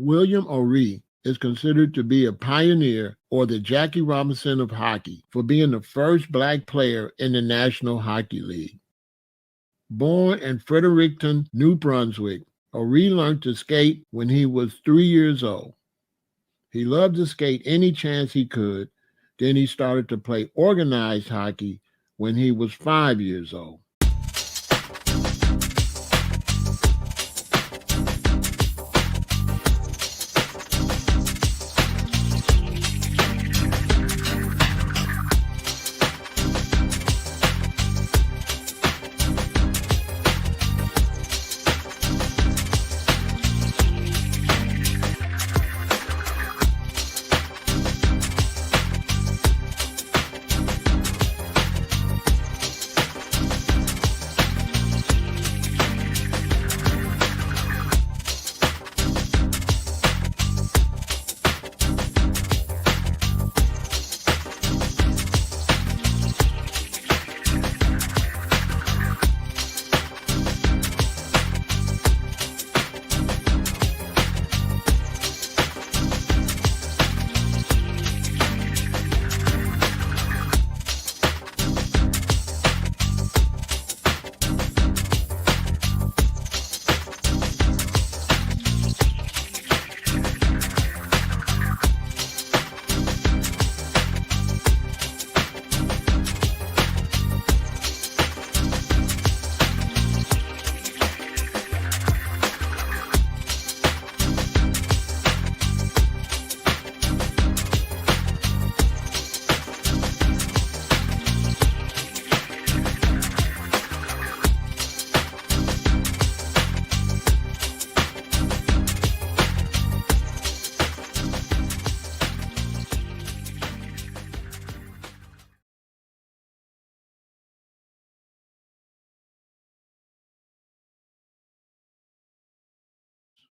William O'Ree is considered to be a pioneer or the Jackie Robinson of hockey for being the first black player in the National Hockey League. Born in Fredericton, New Brunswick, O'Ree learned to skate when he was 3 years old. He loved to skate any chance he could. Then he started to play organized hockey when he was 5 years old.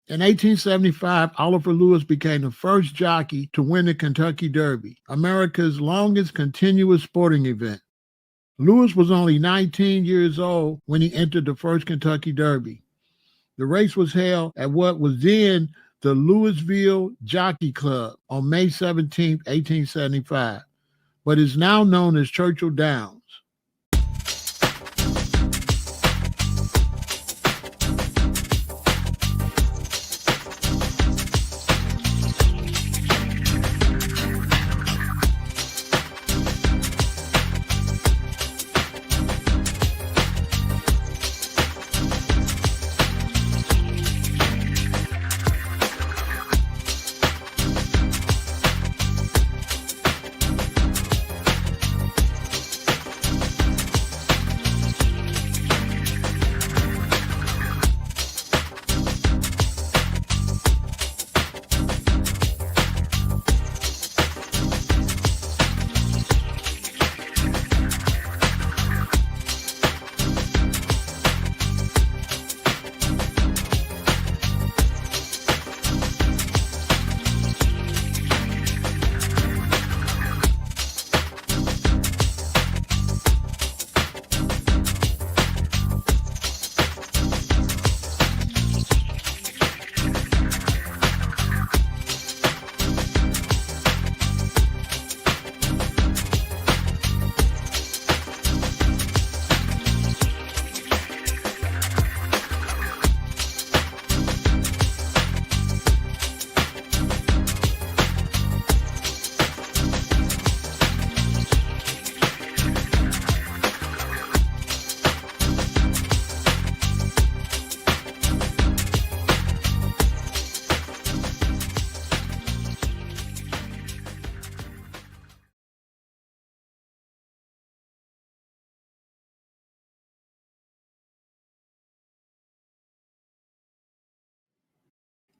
In 1875, Oliver Lewis became the first jockey to win the Kentucky Derby, America's longest continuous sporting event. Lewis was only 19 years old when he entered the first Kentucky Derby. The race was held at what was then the Louisville Jockey Club on May 17, 1875, but is now known as Churchill Downs.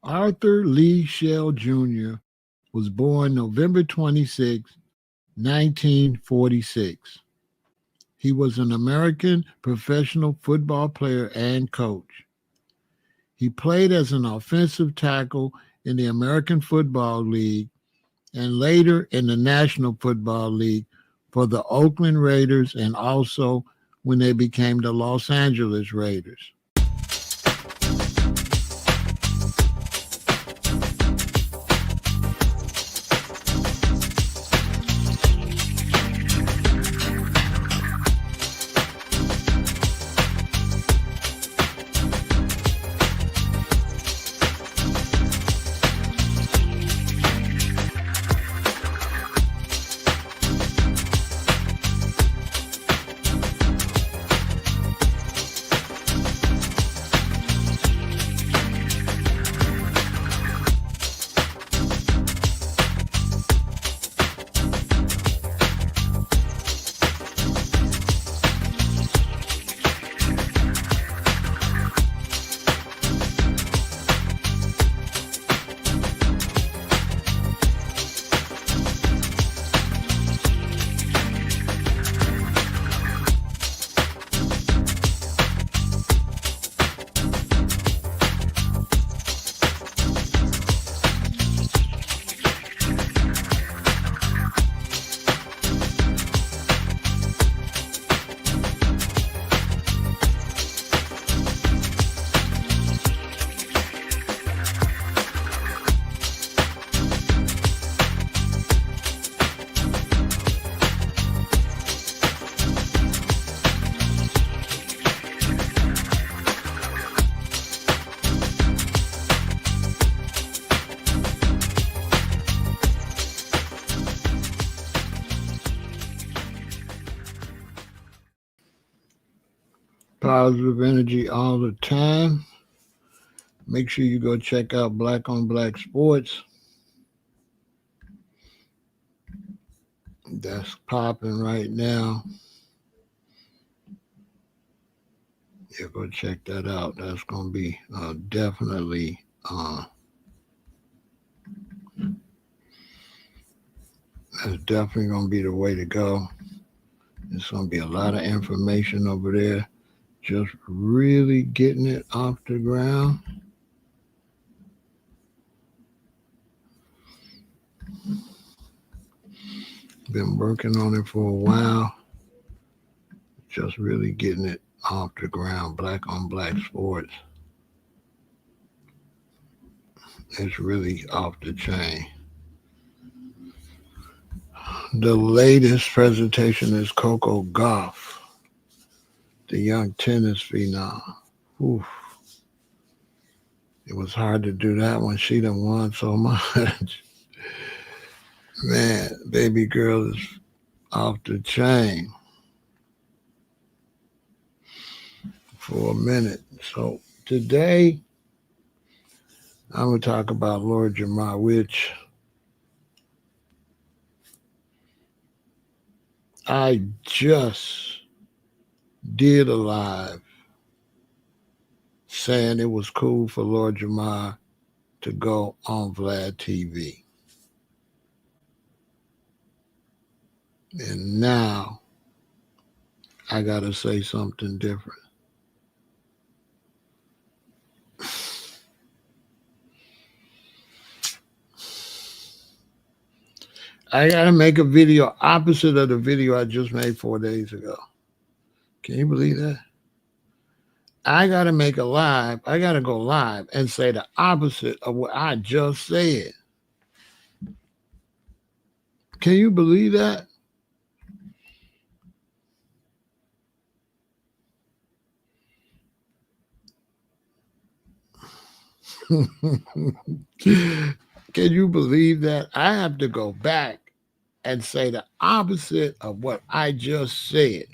Arthur Lee Shell Jr. was born November 26, 1946. He was an American professional football player and coach. He played as an offensive tackle in the American Football League and later in the National Football League for the Oakland Raiders and also when they became the Los Angeles Raiders. Positive energy all the time. Make sure you go check out Black on Black Sports. That's popping right now. Yeah, go check that out. That's going to be definitely that's definitely going to be the way to go. There's going to be a lot of information over there. Just really getting it off the ground. Been working on it for a while. Just really getting it off the ground. Black on Black Sports. It's really off the chain. The latest presentation is Coco Gauff, the young tennis phenom. Oof. It was hard to do that one. She done won so much. Man, baby girl is off the chain for a minute. So today, I'm going to talk about Lord Jamar, which I just did a live saying it was cool for Lord Jamar to go on Vlad TV. And now I got to say something different. I got to make a video opposite of the video I just made 4 days ago. Can you believe that? I got to make a live. I got to go live and say the opposite of what I just said. Can you believe that? Can you believe that? I have to go back and say the opposite of what I just said.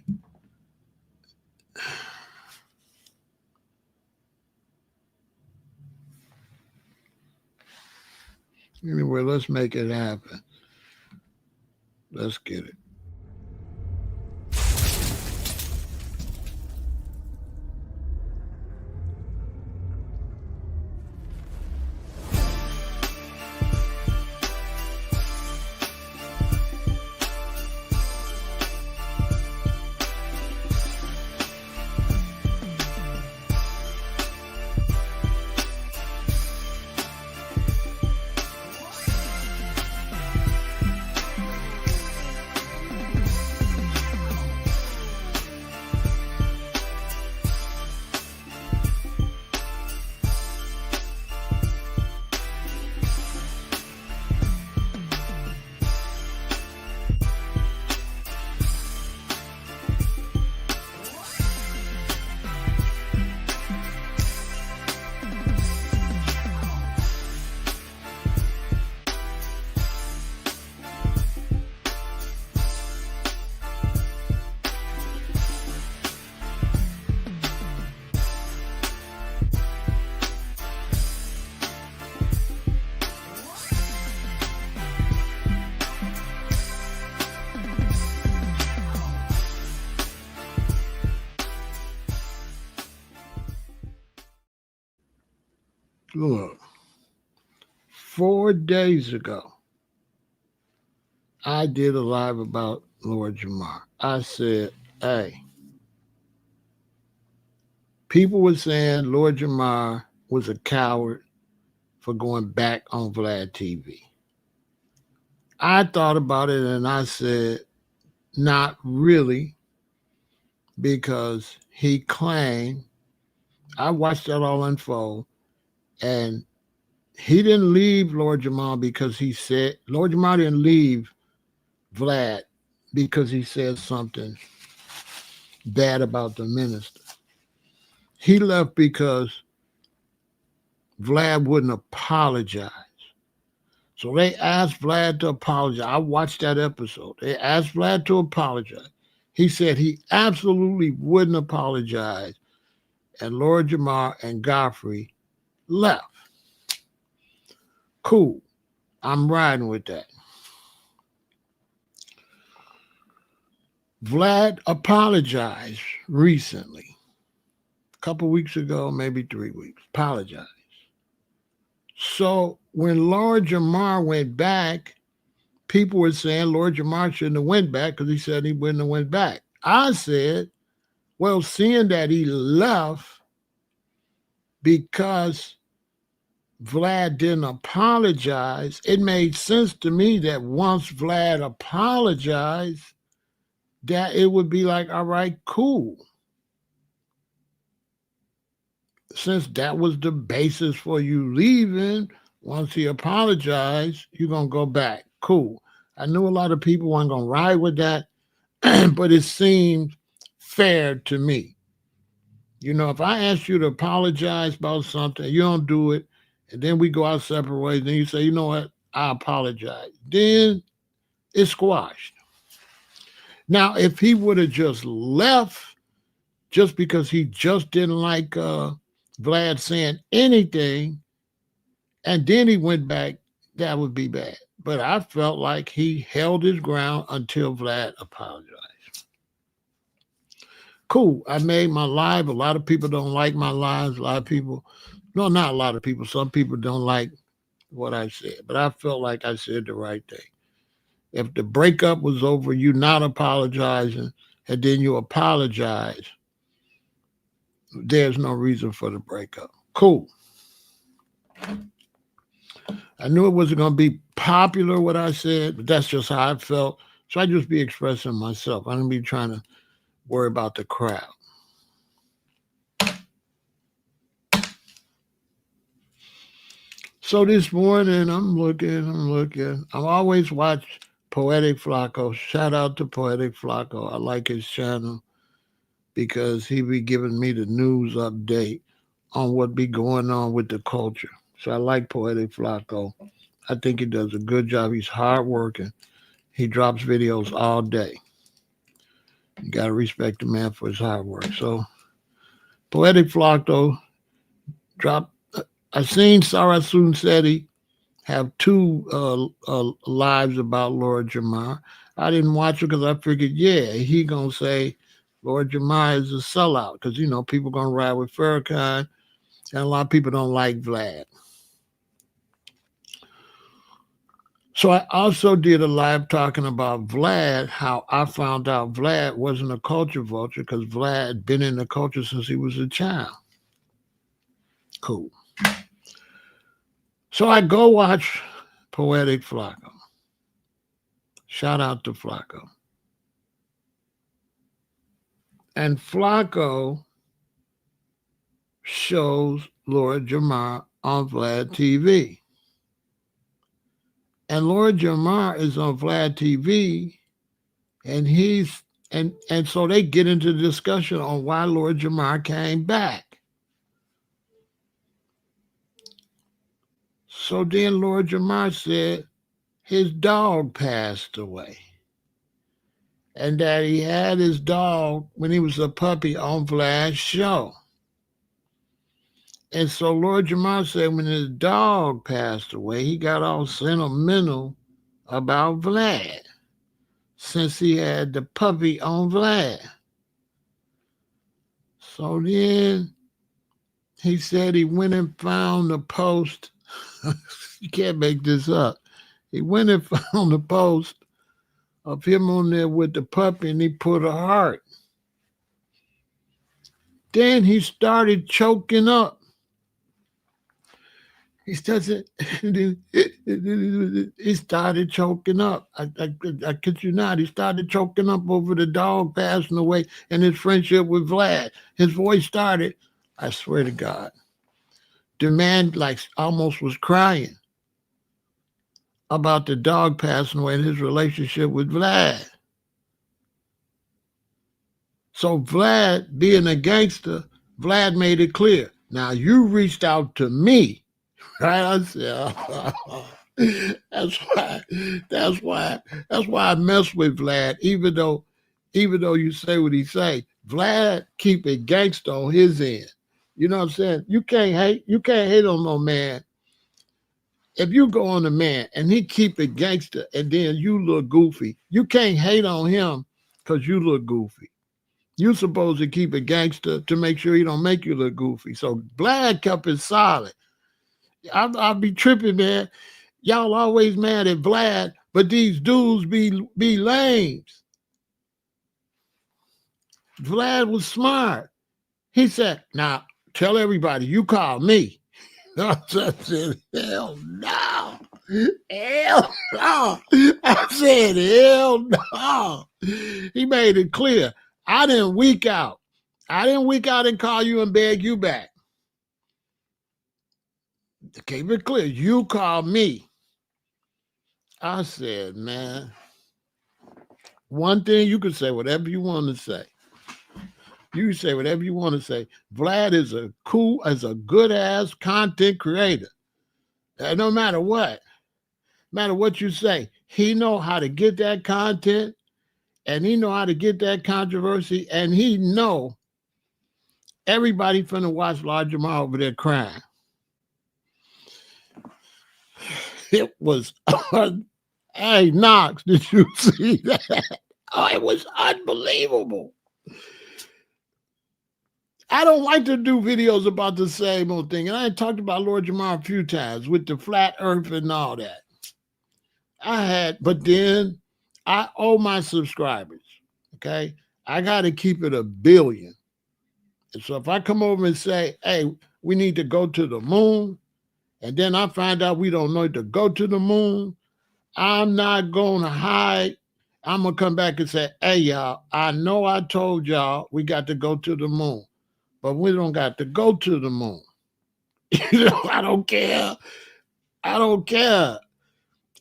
Anyway, let's make it happen. Let's get it. Look, 4 days ago, I did a live about Lord Jamar. I said, hey, people were saying Lord Jamar was a coward for going back on Vlad TV. I thought about it and I said, not really, because he claimed, I watched that all unfold, and he didn't leave Lord Jamar because he said, Lord Jamar didn't leave Vlad because he said something bad about the minister. He left because Vlad wouldn't apologize. So they asked Vlad to apologize. I watched that episode. They asked Vlad to apologize. He said he absolutely wouldn't apologize. And Lord Jamar and Godfrey left. Cool. I'm riding with that. Vlad apologized recently. A couple weeks ago, maybe 3 weeks. Apologized. So when Lord Jamar went back, people were saying Lord Jamar shouldn't have went back because he said he wouldn't have went back. I said, well, seeing that he left because Vlad didn't apologize, it made sense to me that once Vlad apologized, that it would be like, all right, cool. Since that was the basis for you leaving, once he apologized, you're going to go back. Cool. I knew a lot of people weren't going to ride with that, but it seemed fair to me. You know, if I ask you to apologize about something, you don't do it, and then we go our separate ways, then you say, you know what, I apologize. Then it's squashed. Now, if he would have just left just because he just didn't like Vlad saying anything, and then he went back, that would be bad. But I felt like he held his ground until Vlad apologized. Cool. I made my live. A lot of people don't like my lives. A lot of people, no, not a lot of people. Some people don't like what I said, but I felt like I said the right thing. If the breakup was over, you not apologizing, and then you apologize, there's no reason for the breakup. Cool. I knew it wasn't going to be popular, what I said, but that's just how I felt. So I just be expressing myself. I don't be trying to worry about the crowd. So this morning, I'm looking. I always watch Poetic Flacco. Shout out to Poetic Flacco. I like his channel because he be giving me the news update on what be going on with the culture. So I like Poetic Flacco. I think he does a good job. He's hardworking. He drops videos all day. You got to respect the man for his hard work. So Poetic Flacco dropped. I seen Sarah Sunsetti have two lives about Lord Jamar. I didn't watch it because I figured, yeah, he going to say Lord Jamar is a sellout because, you know, people going to ride with Farrakhan, and a lot of people don't like Vlad. So I also did a live talking about Vlad, how I found out Vlad wasn't a culture vulture because Vlad had been in the culture since he was a child. Cool. So I go watch Poetic Flacco. Shout out to Flacco. And Flacco shows Lord Jamar on Vlad TV. And Lord Jamar is on Vlad TV, and and so they get into the discussion on why Lord Jamar came back. So then Lord Jamar said his dog passed away, and that he had his dog when he was a puppy on Vlad's show. And so Lord Jamar said when his dog passed away, he got all sentimental about Vlad since he had the puppy on Vlad. So then he said he went and found a post. You can't make this up. He went and found a post of him on there with the puppy, and he put a heart. Then he started choking up. He started choking up. I kid you not. He started choking up over the dog passing away and his friendship with Vlad. His voice started, I swear to God, the man like almost was crying about the dog passing away and his relationship with Vlad. So Vlad, being a gangster, Vlad made it clear. Now you reached out to me. Right? I said, that's why I mess with Vlad, even though even though you say what he say. Vlad keep it gangster on his end. You know what I'm saying? You can't hate on no man. If you go on a man and he keep it gangster and then you look goofy, you can't hate on him because you look goofy. You supposed to keep it gangster to make sure he don't make you look goofy. So Vlad kept it solid. I'll be tripping, man. Y'all always mad at Vlad, but these dudes be lames. Vlad was smart. He said, now tell everybody you call me. I said, hell no. Hell no. I said, hell no. He made it clear. I didn't weak out. I didn't weak out and call you and beg you back. To keep it clear, you call me. I said, man, one thing you can say whatever you want to say. You can say whatever you want to say. Vlad is a good ass content creator. And no matter what you say, he know how to get that content, and he know how to get that controversy, and he know everybody finna watch Lord Jamar over there crying. It was, hey, Knox, did you see that? Oh, it was unbelievable. I don't like to do videos about the same old thing. And I talked about Lord Jamar a few times with the flat earth and all that. But then I owe my subscribers, okay? I got to keep it 1 billion. And so if I come over and say, hey, we need to go to the moon, and then I find out we don't need to go to the moon, I'm not going to hide. I'm going to come back and say, hey, y'all, I know I told y'all we got to go to the moon, but we don't got to go to the moon. I don't care. I don't care.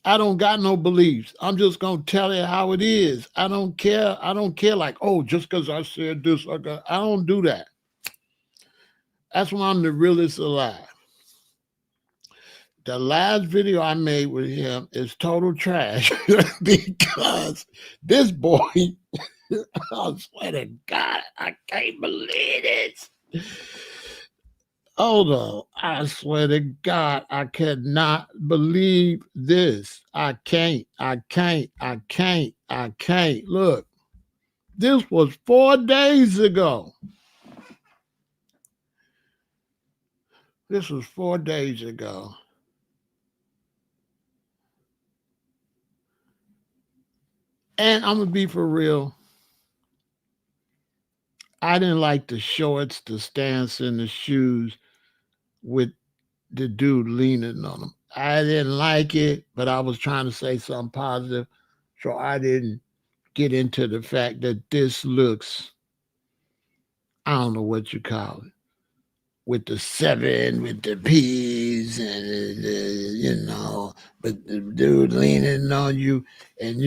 I don't got no beliefs. I'm just going to tell it how it is. I don't care. I don't care like, oh, just because I said this, I don't do that. That's why I'm the realest alive. The last video I made with him is total trash because this boy, I swear to God, I can't believe it. Hold on. I swear to God, I cannot believe this. I can't. Look, this was 4 days ago. This was 4 days ago. And I'm going to be for real. I didn't like the shorts, the stance, and the shoes with the dude leaning on them. I didn't like it, but I was trying to say something positive. So I didn't get into the fact that this looks, I don't know what you call it, with the 7, with the P's, and, but the dude leaning on you, and,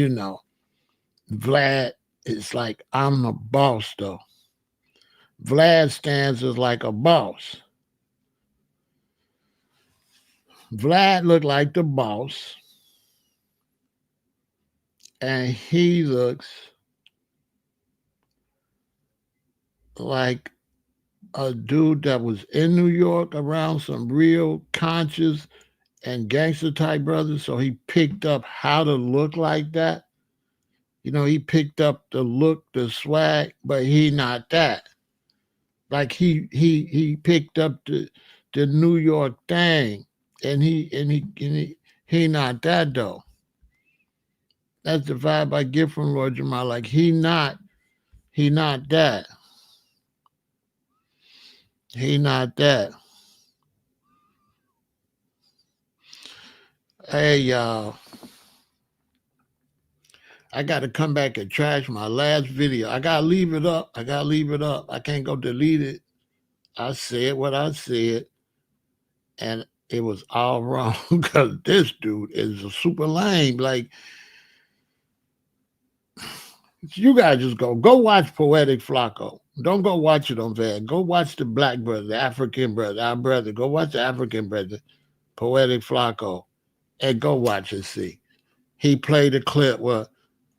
Vlad is like, I'm the boss, though. Vlad stands as like a boss. Vlad looked like the boss, and he looks like a dude that was in New York around some real conscious and gangster type brothers. So he picked up how to look like that. He picked up the look, the swag, but he not that. Like he picked up the New York thing, and he not that though. That's the vibe I get from Lord Jamar. Like he not that. He not that. Hey y'all, I got to come back and trash my last video. I got to leave it up. I can't go delete it. I said what I said, and it was all wrong because this dude is a super lame. Like, you guys just go watch Poetic Flacco. Don't go watch it on Van. Go watch the black brother, the African brother, our brother. Go watch the African brother, Poetic Flacco, and go watch and see. He played a clip where,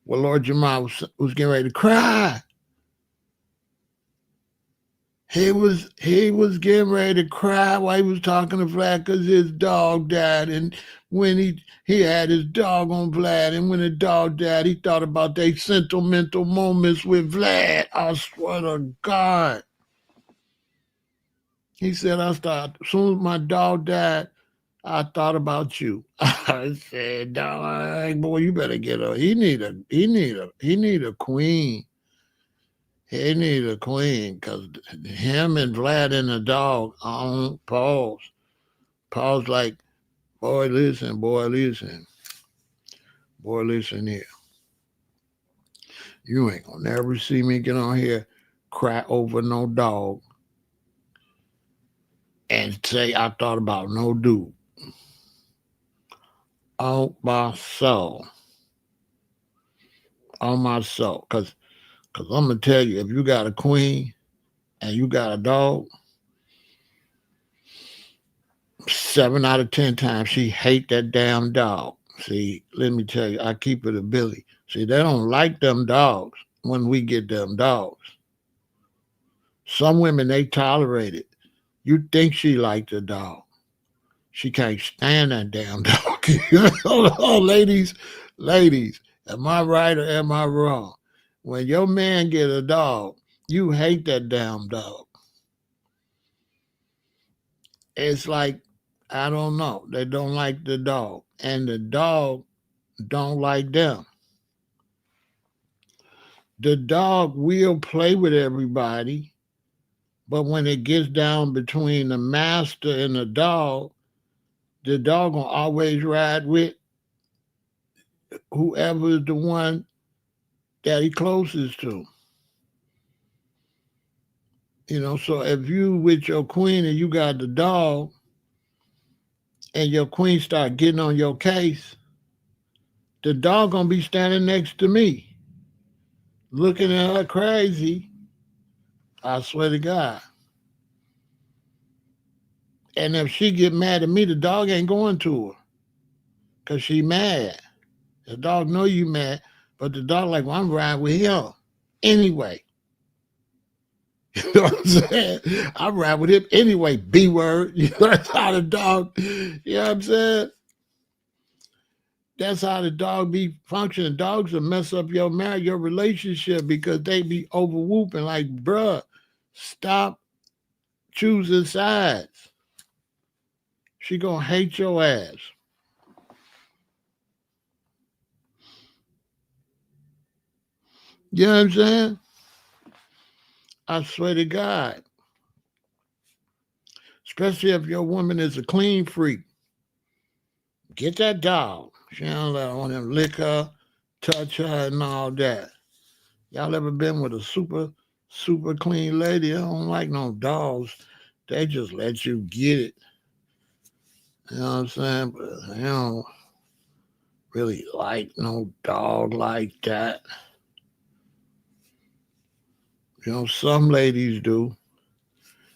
Well, Lord Jamar was getting ready to cry. He was getting ready to cry while he was talking to Vlad because his dog died. And when he had his dog on Vlad, and when the dog died, he thought about their sentimental moments with Vlad. I swear to God. He said, as soon as my dog died, I thought about you. I said, dog, boy, you better get her. He need a queen. He need a queen because him and Vlad and the dog on pause. Pause like, boy, listen here. You ain't gonna never see me get on here, cry over no dog, and say I thought about no dude. On my soul. On my soul. Because I'm going to tell you, if you got a queen and you got a dog, 7 out of 10 times she hate that damn dog. See, let me tell you, I keep it a Billy. See, they don't like them dogs when we get them dogs. Some women, they tolerate it. You think she like the dog. She can't stand that damn dog. Oh, ladies, am I right or am I wrong? When your man get a dog, you hate that damn dog. It's like, I don't know. They don't like the dog. And the dog don't like them. The dog will play with everybody, but when it gets down between the master and the dog gonna always ride with whoever is the one that he closest to. So if you with your queen and you got the dog and your queen start getting on your case, the dog gonna be standing next to me, looking at her crazy. I swear to God. And if she get mad at me, the dog ain't going to her because she mad. The dog know you mad, but the dog like, well, I'm riding with him anyway. You know what I'm saying? I ride with him anyway, B word. That's how the dog, you know what I'm saying? That's how the dog be functioning. Dogs will mess up your marriage, your relationship because they be over whooping like, bruh, stop choosing sides. She gonna hate your ass. You know what I'm saying? I swear to God. Especially if your woman is a clean freak. Get that dog. She don't let on him lick her, touch her, and all that. Y'all ever been with a super clean lady? They don't like no dogs. They just let you get it. You know what I'm saying? But they don't really like no dog like that. Some ladies do.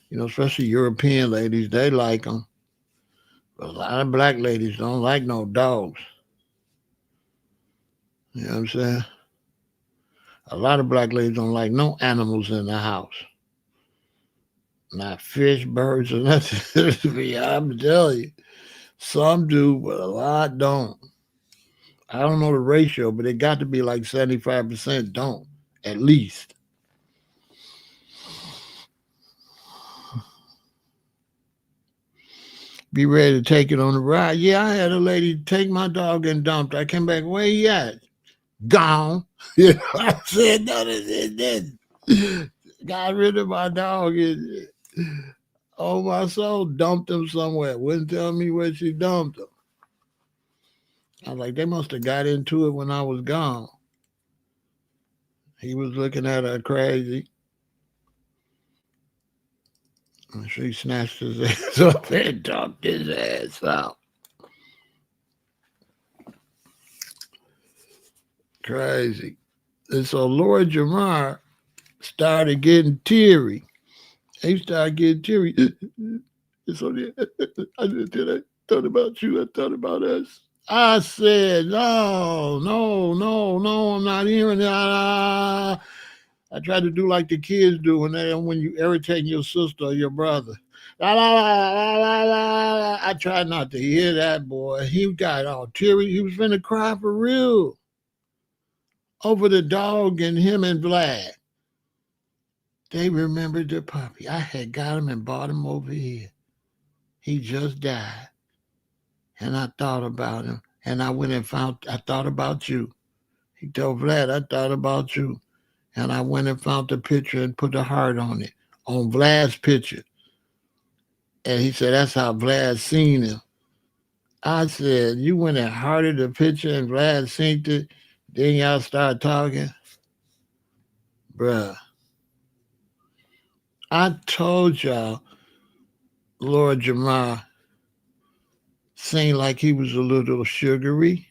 Especially European ladies, they like them. But a lot of black ladies don't like no dogs. You know what I'm saying? A lot of black ladies don't like no animals in the house. Not fish, birds, or nothing. I'm telling you. Some do, but a lot don't. I don't know the ratio, but it got to be like 75% don't, at least. Be ready to take it on the ride. Yeah, I had a lady take my dog and dumped. I came back, where he at? Gone. I said, no, this. Got rid of my dog. Oh, my soul, dumped him somewhere. Wouldn't tell me where she dumped him. I was like, they must have got into it when I was gone. He was looking at her crazy. And she snatched his ass up and dumped his ass out. Crazy. And so Lord Jamar started getting teary. He started getting teary. So I thought about you. I thought about us. I said, no, no, no, no, I'm not hearing that. I tried to do like the kids do when you irritate your sister or your brother. La, la, la, la, la, la. I tried not to hear that boy. He got all teary. He was finna cry for real over the dog and him and Vlad. They remembered their puppy. I had got him and bought him over here. He just died. And I thought about him. And I thought about you. He told Vlad, I thought about you. And I went and found the picture and put a heart on it, on Vlad's picture. And he said, that's how Vlad seen him. I said, you went and hearted the picture and Vlad seen it. Then y'all start talking. Bruh, I told y'all Lord Jamar seemed like he was a little sugary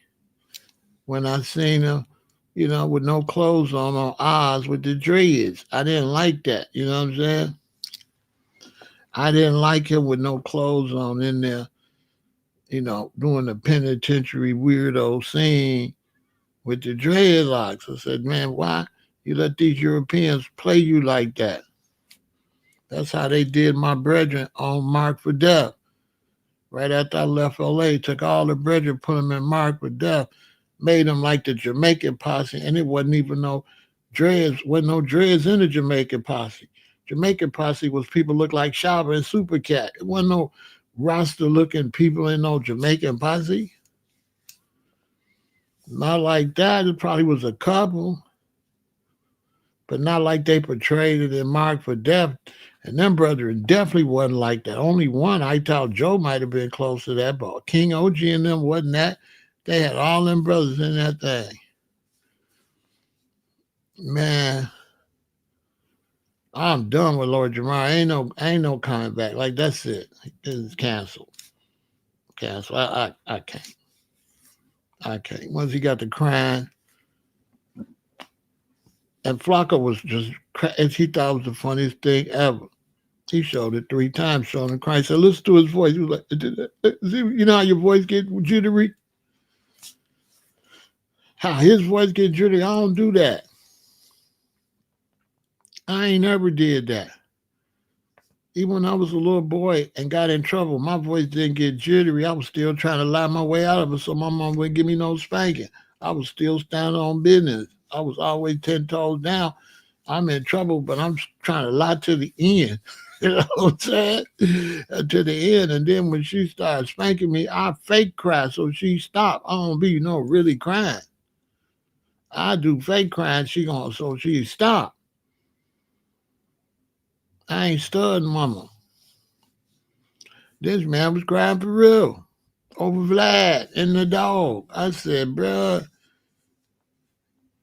when I seen him, with no clothes on Oz with the dreads. I didn't like that. You know what I'm saying? I didn't like him with no clothes on in there, doing the penitentiary weirdo scene with the dreadlocks. I said, man, why you let these Europeans play you like that? That's how they did my brethren on Mark for Death. Right after I left LA, took all the brethren, put them in Mark for Death, made them like the Jamaican posse, and it wasn't even no dreads in the Jamaican posse. Jamaican posse was people look like Shaba and Supercat. It wasn't no roster looking people in no Jamaican posse. Not like that. It probably was a couple, but not like they portrayed it in Mark for Death. And them brethren definitely wasn't like that. Only one, I thought Joe might have been close to that, but King OG and them wasn't that. They had all them brothers in that thing. Man, I'm done with Lord Jamar. Ain't no coming back. Like that's it. It's canceled. Canceled. I can't. I can't. Once he got to crying, and Flocka was just, he thought it was the funniest thing ever. He showed it 3 times, showing him crying. He said, listen to his voice. He was like, you know how your voice get jittery? How his voice get jittery? I don't do that. I ain't never did that. Even when I was a little boy and got in trouble, my voice didn't get jittery. I was still trying to lie my way out of it so my mom wouldn't give me no spanking. I was still standing on business. I was always 10 toes down. I'm in trouble, but I'm trying to lie to the end. You know what I'm saying? To the end. And then when she started spanking me, I fake cry so she stopped. I don't be, really crying. I do fake crying, so she stopped. I ain't studying mama. This man was crying for real over Vlad and the dog. I said, bruh,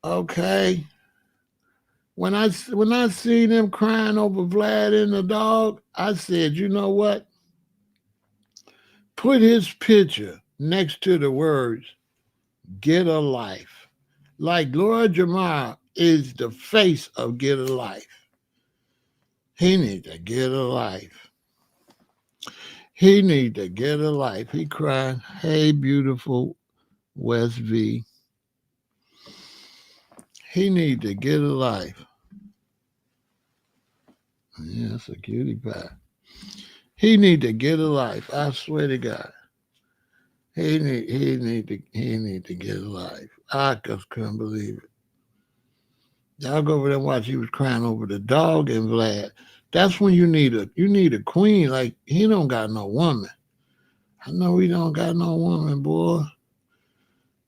okay. When I seen him crying over Vlad and the dog, I said, you know what? Put his picture next to the words, get a life. Like Lord Jamar is the face of get a life. He need to get a life. He need to get a life. He crying, hey, beautiful West V. He need to get a life. Yeah, that's a cutie pie. He need to get a life. I swear to God. He need to get a life. I just couldn't believe it. Y'all go over there and watch. He was crying over the dog and Vlad. That's when you need a queen. Like he don't got no woman. I know he don't got no woman, boy.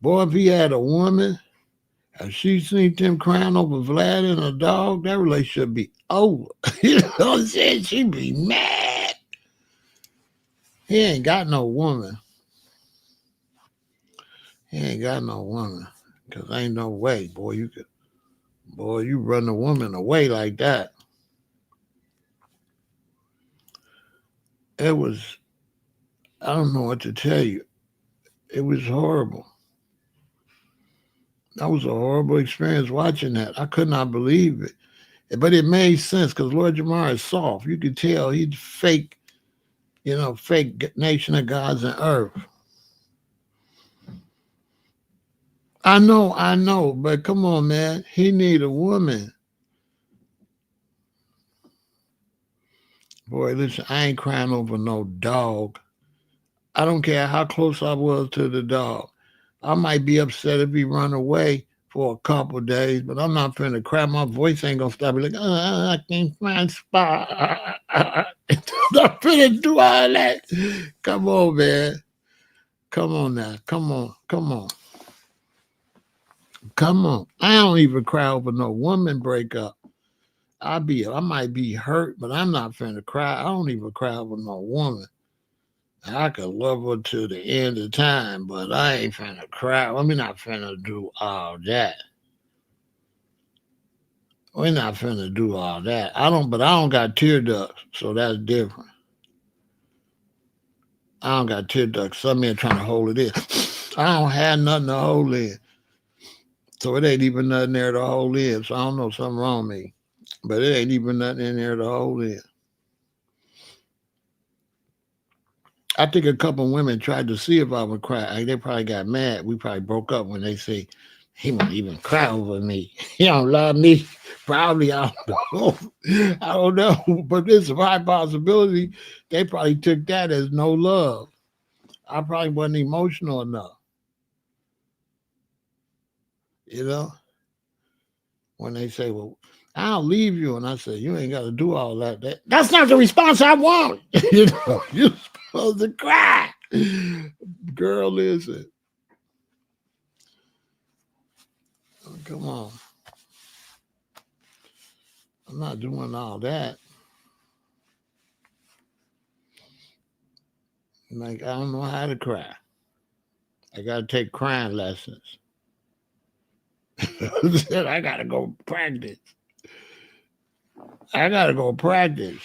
Boy, if he had a woman, and she seen him crying over Vlad and a dog, that relationship be over. You know what I'm saying? She'd be mad. He ain't got no woman. He ain't got no woman. Cause ain't no way, boy, you run a woman away like that. It was, I don't know what to tell you. It was horrible. That was a horrible experience watching that. I could not believe it. But it made sense because Lord Jamar is soft. You could tell he's fake, fake nation of gods and earth. I know, but come on, man. He need a woman. Boy, listen, I ain't crying over no dog. I don't care how close I was to the dog. I might be upset if he run away for a couple of days, but I'm not finna cry. My voice ain't gonna stop. Be like, I can't find spot. I'm not finna do all that. Come on, man. Come on now. Come on. Come on. Come on. I don't even cry over no woman breakup. I might be hurt, but I'm not finna cry. I don't even cry over no woman. I could love her to the end of time, but I ain't finna cry. We're not finna do all that. We're not finna do all that. But I don't got tear ducts, so that's different. I don't got tear ducts. Some men trying to hold it in. I don't have nothing to hold in, so it ain't even nothing there to hold in. So I don't know something wrong with me, but it ain't even nothing in there to hold in. I think a couple women tried to see if I would cry. They probably got mad. We probably broke up when they say he won't even cry over me. He don't love me. Probably I don't know. I don't know. But there's a high possibility they probably took that as no love. I probably wasn't emotional enough. You know, when they say, "Well, I'll leave you," and I say, "You ain't got to do all that." That's not the response I want. You're supposed to cry. Girl, listen. Come on. I'm not doing all that. Like, I don't know how to cry. I got to take crying lessons. I got to go practice. I got to go practice.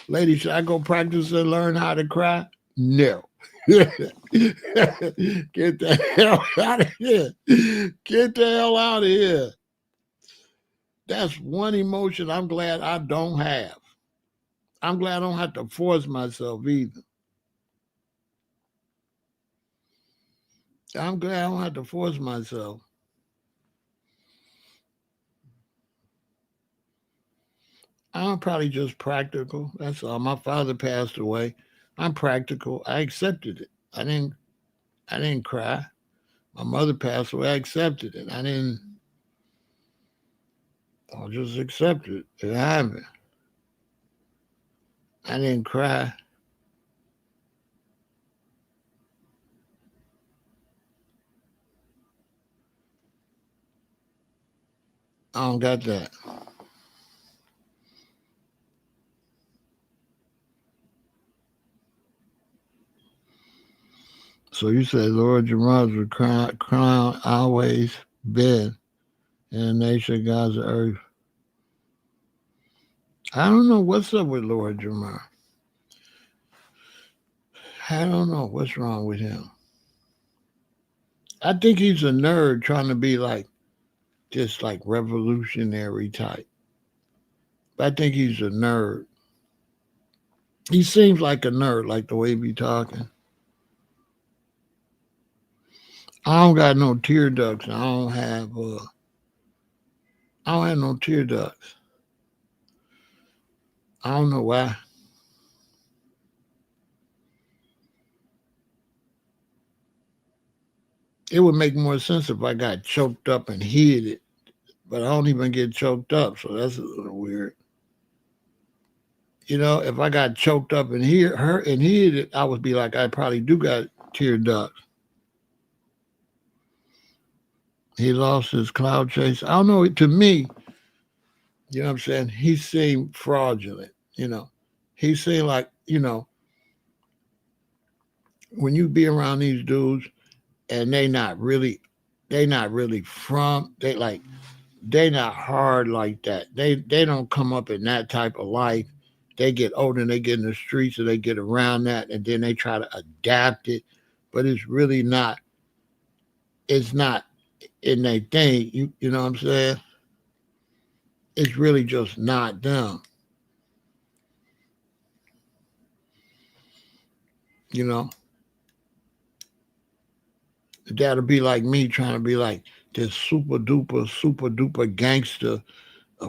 Lady, should I go practice and learn how to cry? No. Get the hell out of here. Get the hell out of here. That's one emotion I'm glad I don't have. I'm glad I don't have to force myself either. I'm glad I don't have to force myself. I'm probably just practical. That's all. My father passed away. I'm practical. I accepted it. I didn't cry. My mother passed away. I accepted it. I just accepted it. It happened. I didn't cry. I don't got that. So you said Lord Jamar's would crown always been in the nation of God's earth. I don't know what's up with Lord Jamar. I don't know what's wrong with him. I think he's a nerd trying to be like just like revolutionary type. I think he's a nerd. He seems like a nerd, like the way he be talking. I don't got no tear ducts. I don't have no tear ducts. I don't know why. It would make more sense if I got choked up and hid it, but I don't even get choked up, so that's a little weird. If I got choked up and hurt and hid it, I would be like, I probably do got tear ducts. He lost his cloud chase. I don't know. To me, you know what I'm saying? He seemed fraudulent. He seemed like when you be around these dudes and they not really from they not hard like that. They don't come up in that type of life. They get older and they get in the streets and they get around that and then they try to adapt it, but it's really not. It's not in their thing. You know what I'm saying? It's really just not them. You know. That'll be like me trying to be like this super duper gangster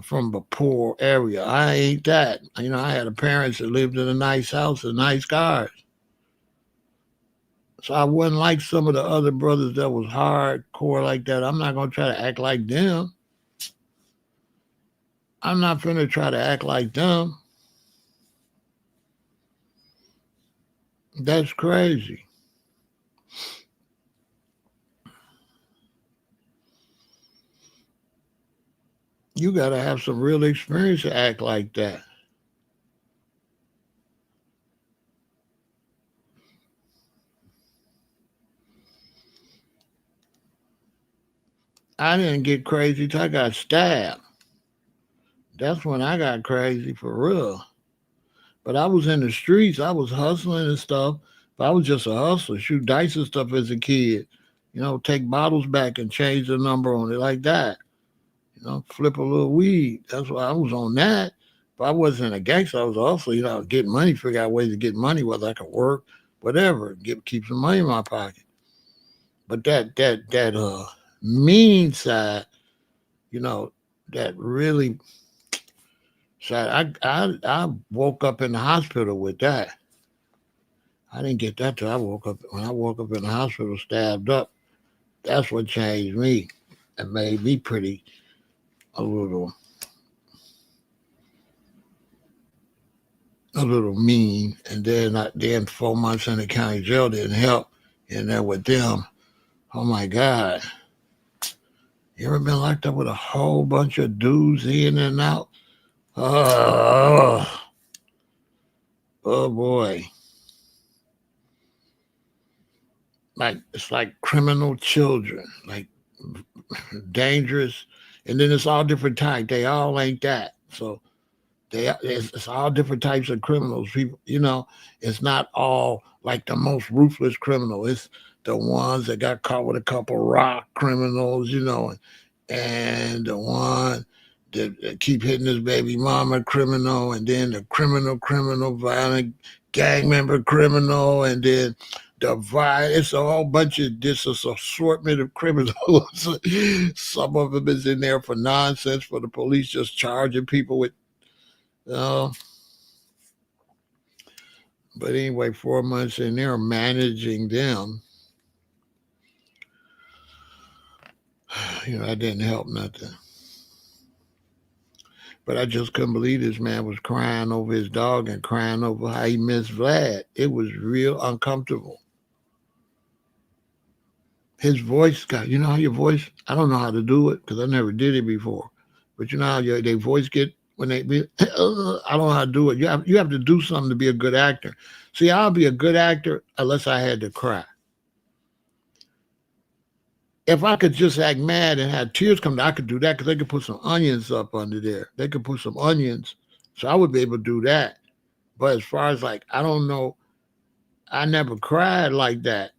from a poor area. I ain't that. I had a parents that lived in a nice house and nice cars. So I wasn't like some of the other brothers that was hardcore like that. I'm not gonna try to act like them. I'm not finna try to act like them. That's crazy. You gotta have some real experience to act like that. I didn't get crazy till I got stabbed. That's when I got crazy for real. But I was in the streets. I was hustling and stuff. But I was just a hustler, shoot dice and stuff as a kid. Take bottles back and change the number on it like that. Flip a little weed. That's why I was on that. But I wasn't a gangster. I was also, get money, figure out ways to get money, whether I could work, whatever, keep some money in my pocket. But that mean side, you know, that really side, I woke up in the hospital with that. I didn't get that till I woke up. When I woke up in the hospital, stabbed up, that's what changed me and made me pretty a little mean. And then 4 months in the county jail didn't help. And there with them, oh my God, you ever been locked up with a whole bunch of dudes in and out? Oh, oh boy, like it's like criminal children, like dangerous. And then it's all different types. They all ain't that. So it's all different types of criminals. People, it's not all like the most ruthless criminal. It's the ones that got caught with a couple rock criminals, and the one that keep hitting his baby mama criminal, and then the criminal, violent gang member criminal, and then the violent. It's a whole bunch of this assortment of criminals. Some of them is in there for nonsense for the police just charging people with. Uh, but anyway, 4 months in there managing them, that didn't help nothing. But I just couldn't believe this man was crying over his dog and crying over how he missed Vlad. It was real uncomfortable. His voice got, how your voice, I don't know how to do it because I never did it before. But you know how their voice get when they be, I don't know how to do it. You have to do something to be a good actor. See, I'll be a good actor unless I had to cry. If I could just act mad and have tears come down, I could do that because they could put some onions up under there. They could put some onions. So I would be able to do that. But as far as like, I don't know, I never cried like that.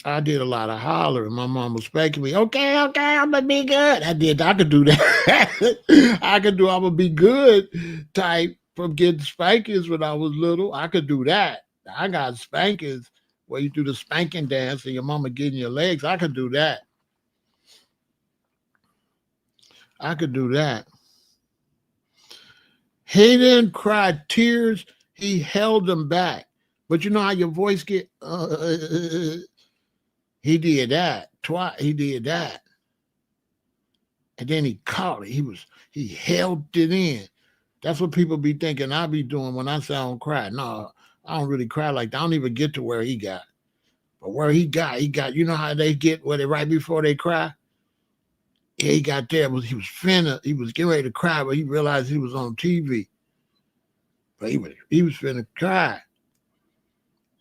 I did a lot of hollering. My mom was spanking me. Okay, I'm gonna be good. I could do that. I'm gonna be good type from getting spankings when I was little. I could do that. I got spankings where you do the spanking dance and your mama getting your legs. I could do that. I could do that. He didn't cry tears. He held them back. But you know how your voice get. He did that twice. He did that, and then he caught it. He held it in. That's what people be thinking I be doing when I say I don't cry. No, I don't really cry like that. I don't even get to where he got. But where he got. You know how they get where they right before they cry. Yeah, he got there. He was getting ready to cry, but he realized he was on TV. But he was finna cry.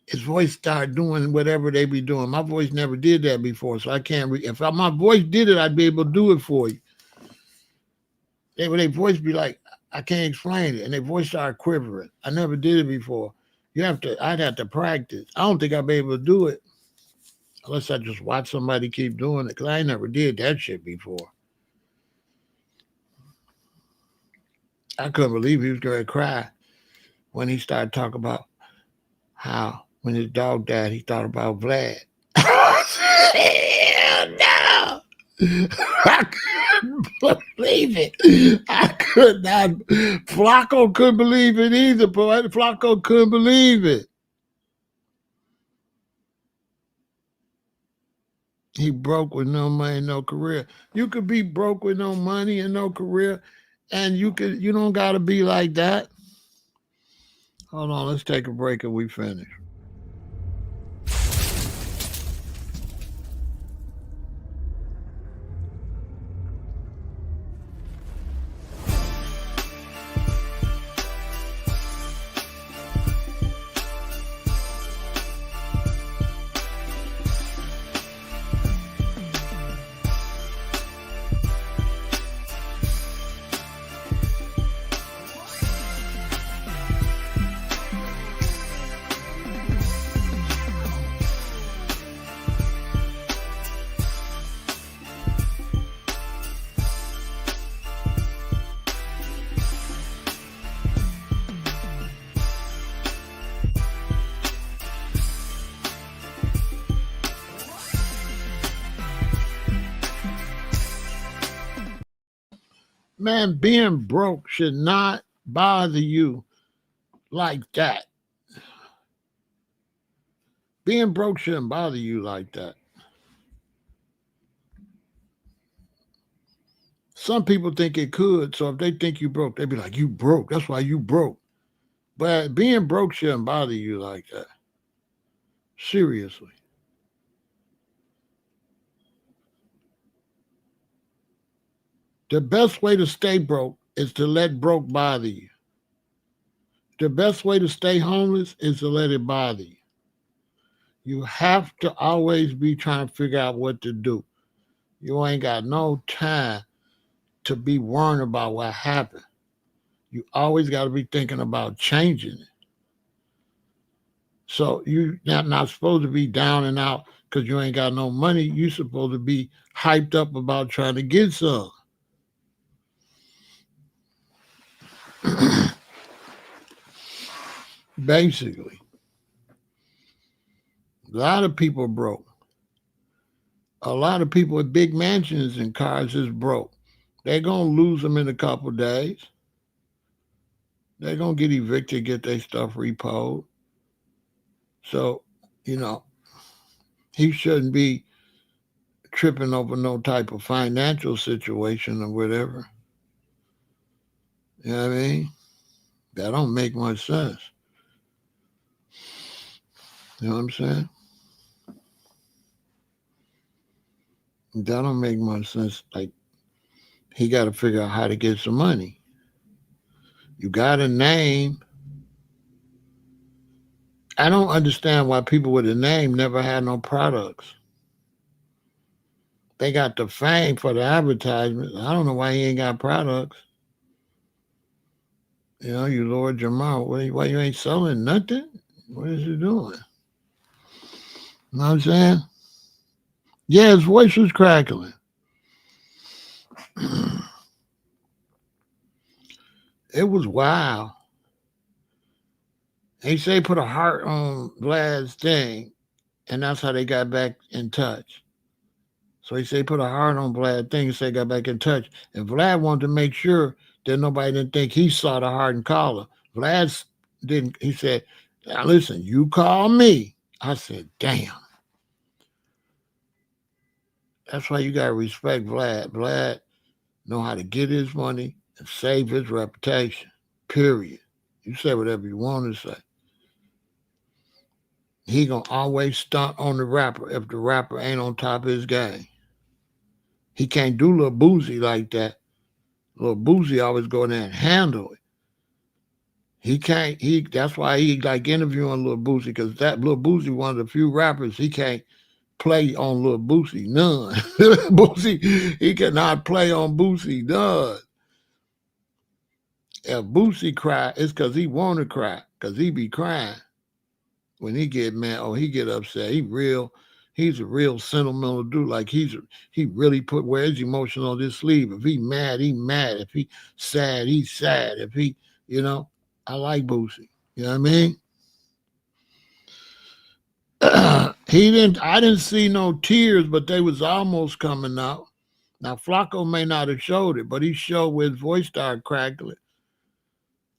His voice started doing whatever they be doing. My voice never did that before, so I can't. My voice did it, I'd be able to do it for you. Their voice be like, I can't explain it, and their voice started quivering. I never did it before. I'd have to practice. I don't think I'd be able to do it unless I just watch somebody keep doing it, because I never did that shit before. I couldn't believe he was going to cry when he started talking about how When his dog died, he thought about Vlad. Hell no! I couldn't believe it. I could not. Flacco couldn't believe it either, boy. Flacco couldn't believe it. He broke with no money, no career. You could be broke with no money and no career, and you don't gotta be like that. Hold on, let's take a break and we finish. Man, being broke should not bother you like that. Being broke shouldn't bother you like that. Some people think it could, so if they think you broke, they be like, you broke. That's why you broke. But being broke shouldn't bother you like that. Seriously. The best way to stay broke is to let broke bother you. The best way to stay homeless is to let it bother you. You have to always be trying to figure out what to do. You ain't got no time to be worrying about what happened. You always got to be thinking about changing it. So you're not supposed to be down and out because you ain't got no money. You're supposed to be hyped up about trying to get some. Basically, a lot of people broke. A lot of people with big mansions and cars is broke. They're going to lose them in a couple of days. They're going to get evicted, get their stuff repoed. So, he shouldn't be tripping over no type of financial situation or whatever. You know what I mean? That don't make much sense. You know what I'm saying? That don't make much sense. Like, he got to figure out how to get some money. You got a name. I don't understand why people with a name never had no products. They got the fame for the advertisements. I don't know why he ain't got products. You Lord Jamar, why you ain't selling nothing? What is he doing? You know what I'm saying? Yeah, his voice was crackling. It was wild. He say put a heart on Vlad's thing, and that's how they got back in touch. So he said put a heart on Vlad's thing and say got back in touch. And Vlad wanted to make sure that nobody didn't think he saw the heart and call her. Vlad didn't. He said, now listen, you call me. I said, damn. That's why you got to respect Vlad. Vlad know how to get his money and save his reputation, period. You say whatever you want to say. He going to always stunt on the rapper if the rapper ain't on top of his game. He can't do Lil Boozy like that. Lil Boozy always go in there and handle it. He can't, that's why he like interviewing Lil Boozy, because that Lil Boozy, one of the few rappers, he can't play on Lil Boozy, none. Boozy, he cannot play on Boozy, none. If Boosie cry, it's because he want to cry, because he be crying. When he get mad or he get upset, he's a real sentimental dude. Like he really wear his emotion on his sleeve. If he mad, he mad. If he sad, he's sad. If he, I like Boosie. You know what I mean? I didn't see no tears, but they was almost coming out. Now Flacco may not have showed it, but he showed where his voice started crackling.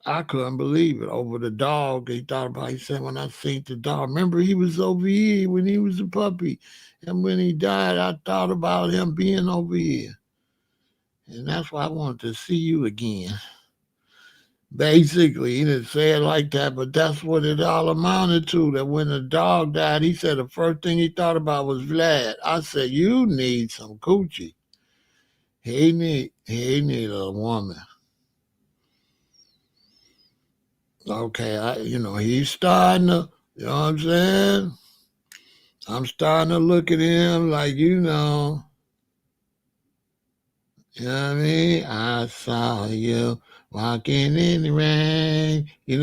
I couldn't believe it. Over the dog, he thought about. He said, "When I seen the dog, remember he was over here when he was a puppy, and when he died, I thought about him being over here, and that's why I wanted to see you again." Basically, he didn't say it like that, but that's what it all amounted to. That when the dog died, he said the first thing he thought about was Vlad. I said, "You need some coochie. He need a woman." Okay, he's starting to, you know what I'm saying? I'm starting to look at him like, you know what I mean? I saw you walking in the rain, you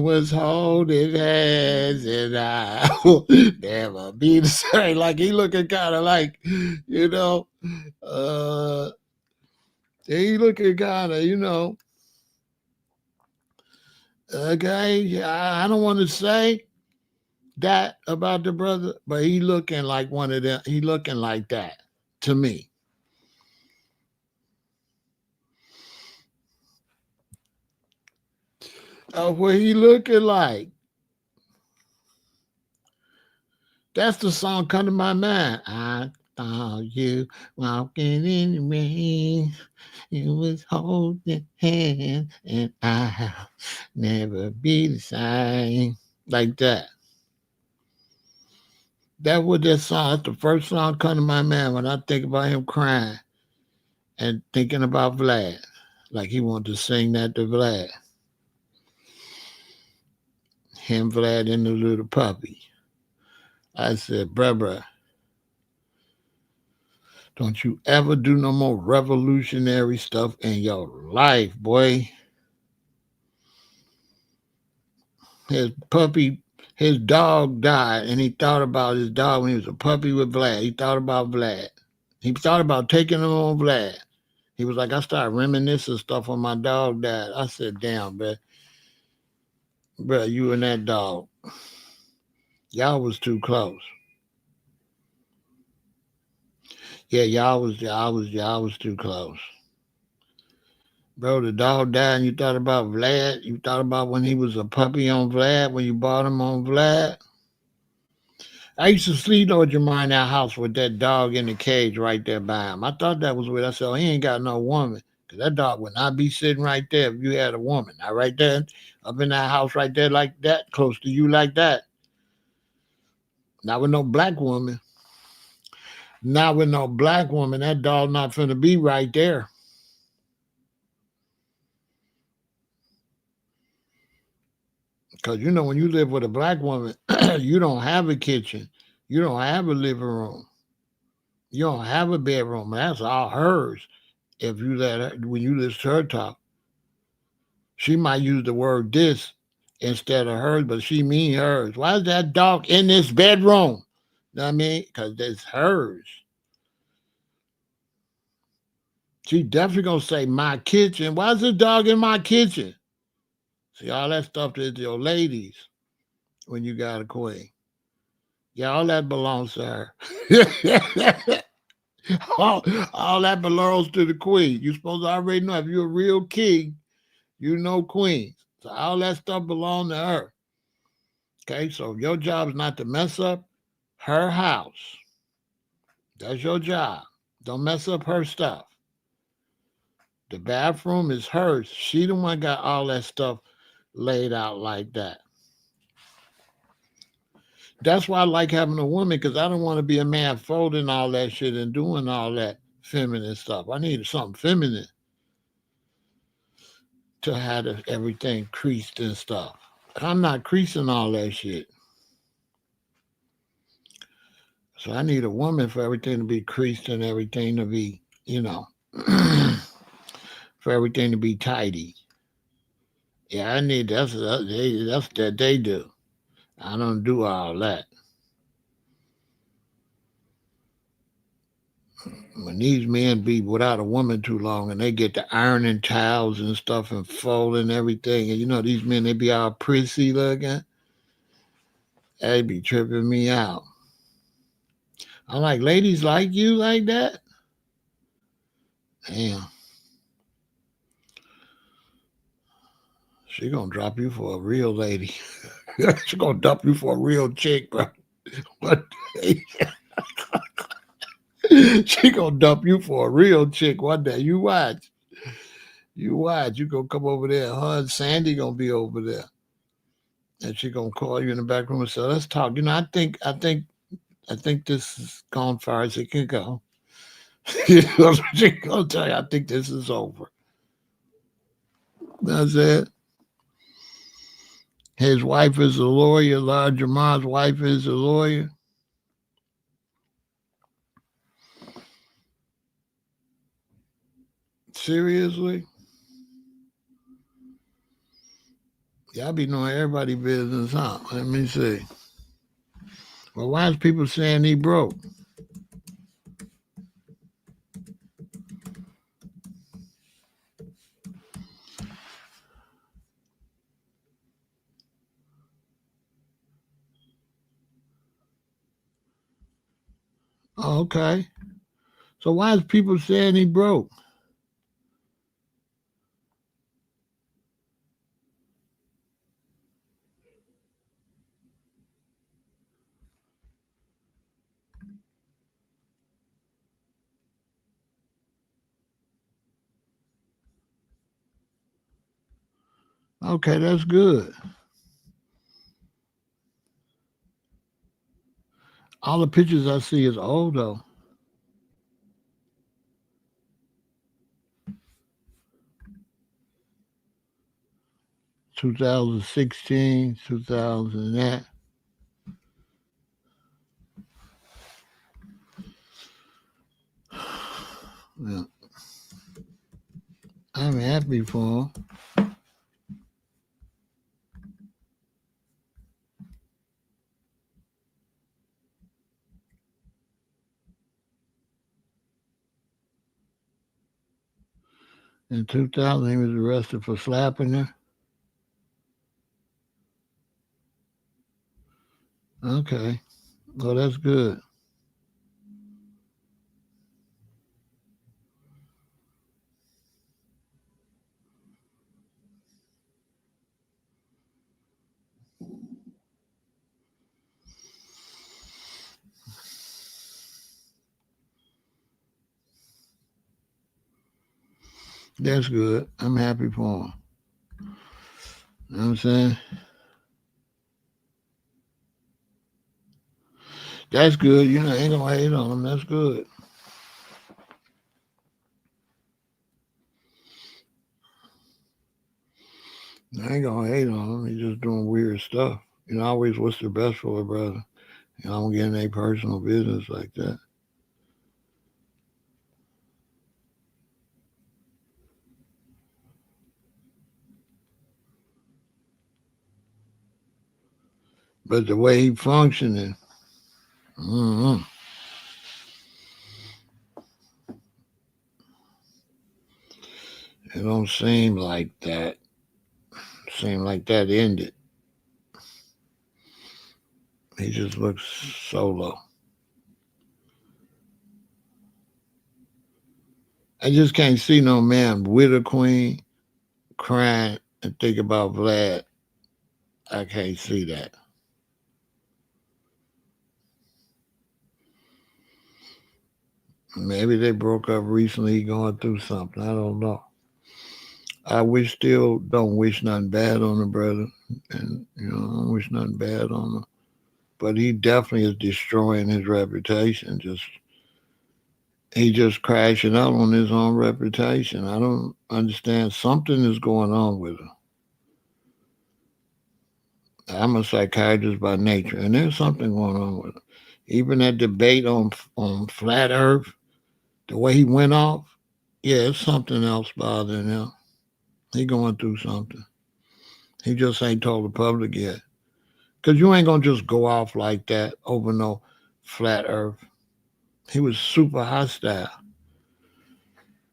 was holding hands and I'll never be the same. Like he looking kind of like, you know, uh, he looking kind of, okay, I don't want to say that about the brother, but he looking like one of them. He looking like that to me. What he looking like? That's the song come to my mind. I saw you walking in the rain. You was holding hand, and I'll never be the same. Like that. That was that song. That's the first song come to my mind when I think about him crying and thinking about Vlad. Like he wanted to sing that to Vlad. Him, Vlad, and the little puppy. I said, bruh, don't you ever do no more revolutionary stuff in your life, boy. His puppy, his dog died, and he thought about his dog when he was a puppy with Vlad. He thought about Vlad. He thought about taking him on Vlad. He was like, I started reminiscing stuff when my dog died. I said, damn, bruh, you and that dog, y'all was too close. Yeah, y'all was too close. Bro, the dog died and you thought about Vlad? You thought about when he was a puppy on Vlad, when you bought him on Vlad? I used to sleep over Jamar in that house with that dog in the cage right there by him. I thought that was weird. I said, oh, he ain't got no woman. Because that dog would not be sitting right there if you had a woman. Not right there, up in that house right there like that, close to you like that. Not with no black woman. Not with no black woman. That dog not finna be right there. Because when you live with a black woman, you don't have a kitchen. You don't have a living room. You don't have a bedroom. That's all hers. If you let her, when you listen to her talk, she might use the word this instead of hers, but she mean hers. Why is that dog in this bedroom? You know what I mean? Because it's hers. She definitely gonna say my kitchen. Why is this dog in my kitchen? See, all that stuff is your ladies when you got a queen. Yeah, all that belongs to her. all that belongs to the queen. You supposed to already know if you're a real king, you know queens. So all that stuff belongs to her. Okay, so your job is not to mess up her house. That's your job. Don't mess up her stuff. The bathroom is hers. She the one got all that stuff laid out like that. That's why I like having a woman because I don't want to be a man folding all that shit and doing all that feminine stuff. I need something feminine to have everything creased and stuff. I'm not creasing all that shit. So I need a woman for everything to be creased and everything to be, for everything to be tidy. Yeah, I need that's that they do. I don't do all that. When these men be without a woman too long and they get to ironing towels and stuff and folding everything, and these men they be all prissy looking. That be tripping me out. I'm like, ladies like you like that? Damn. She gonna drop you for a real lady. She gonna dump you for a real chick, bro. What? She gonna dump you for a real chick one day. You watch. You watch. You gonna come over there. Her and Sandy gonna be over there. And she gonna call you in the back room and say, let's talk. I think this has gone far as it can go. You know what she gonna tell you? I think this is over. That's it. His wife is a lawyer. Jamar's wife is a lawyer. Seriously? Y'all be knowing everybody business, huh? Let me see. Well, why is people saying he broke? Oh, okay. So why is people saying he broke? Okay, that's good. All the pictures I see is old though. 2016, 2000 that. Yeah, I'm happy for him. In 2000, he was arrested for slapping her. Okay, well that's good. That's good. I'm happy for him. You know what I'm saying? That's good. You know, I ain't gonna hate on him. That's good. I ain't gonna hate on him. He's just doing weird stuff. You know, always what's the best for a brother. You know, I don't get in any personal business like that. But the way he functioning, mm-hmm, it don't seem like that. Seem like that ended. He just looks solo. I just can't see no man with a queen crying and think about Vlad. I can't see that. Maybe they broke up recently, going through something. I don't know. I wish still don't wish nothing bad on the brother, and you know I don't wish nothing bad on him. But he definitely is destroying his reputation. He just crashing out on his own reputation. I don't understand. Something is going on with him. I'm a psychiatrist by nature, and there's something going on with him. Even that debate on flat Earth, the way he went off, yeah, it's something else bothering him. He going through something. He just ain't told the public yet. Cause you ain't gonna just go off like that over no flat Earth. He was super hostile.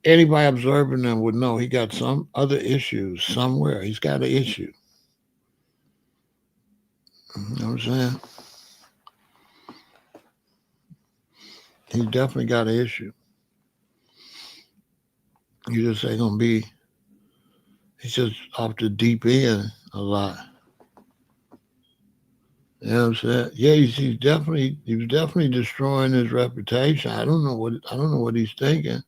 Anybody observing him would know he got some other issues somewhere. He's got an issue. You know what I'm saying? He's definitely got an issue. You just ain't gonna be. He's just off the deep end a lot. You know what I'm saying? Yeah, he was definitely destroying his reputation. I don't know what he's thinking.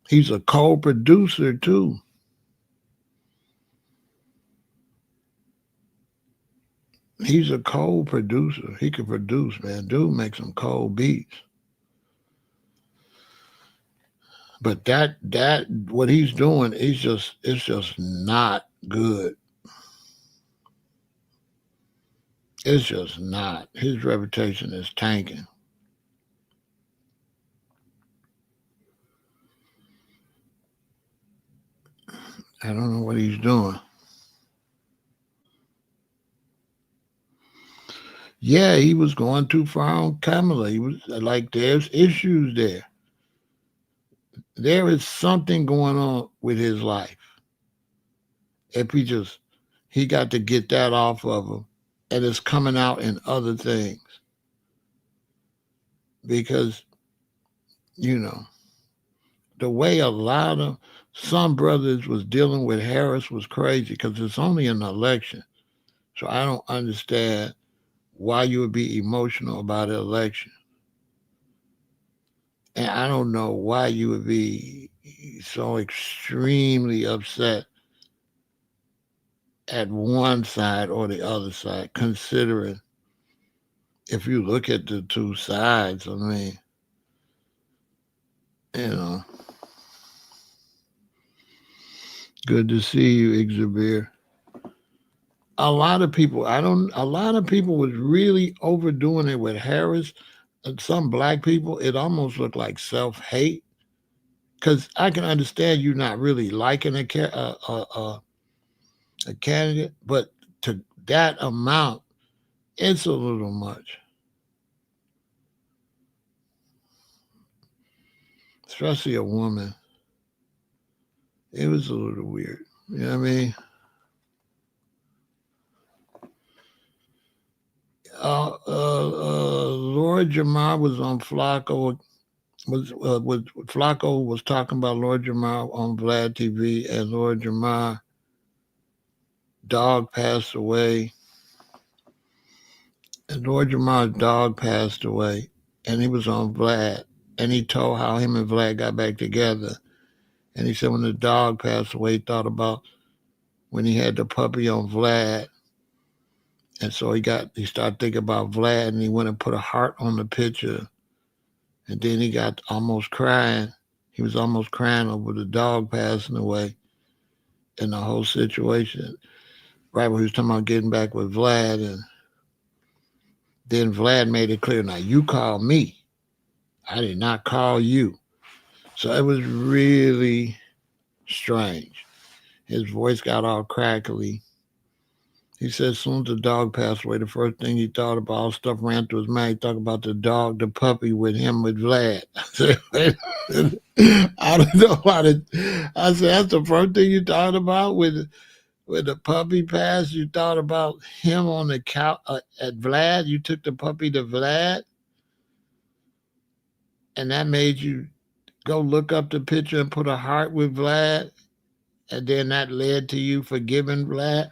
He's a co-producer too. He's a co-producer. He can produce, man. Dude makes some cold beats. But that what he's doing is it's just not good. It's just not. His reputation is tanking. I don't know what he's doing. Yeah, he was going too far on Kamala. He was like, there's issues there. There is something going on with his life. If he got to get that off of him, and it's coming out in other things because you know the way a lot of some brothers was dealing with Harris was crazy because it's only an election. So I don't understand why you would be emotional about an election. And I don't know why you would be so extremely upset at one side or the other side, considering if you look at the two sides, I mean, you know, good to see you, Xavier. A lot of people, a lot of people was really overdoing it with Harris. And some black people, it almost looked like self hate. Because I can understand you not really liking a candidate, but to that amount, it's a little much, especially a woman. It was a little weird. You know what I mean? Lord Jamar was on Flacco. Flacco was talking about Lord Jamar on Vlad TV, and Lord Jamar dog passed away. And Lord Jamar's dog passed away, and he was on Vlad, and he told how him and Vlad got back together. And he said when the dog passed away, he thought about when he had the puppy on Vlad. And so he started thinking about Vlad, and he went and put a heart on the picture. And then he got almost crying. He was almost crying over the dog passing away and the whole situation. Right when he was talking about getting back with Vlad, and then Vlad made it clear, now you called me. I did not call you. So it was really strange. His voice got all crackly. He said as soon as the dog passed away, the first thing he thought about, all stuff ran through his mind. He thought about the dog, the puppy with him, with Vlad. I said, I don't know why. I said, that's the first thing you thought about when the puppy passed? You thought about him on the couch at Vlad? You took the puppy to Vlad? And that made you go look up the picture and put a heart with Vlad? And then that led to you forgiving Vlad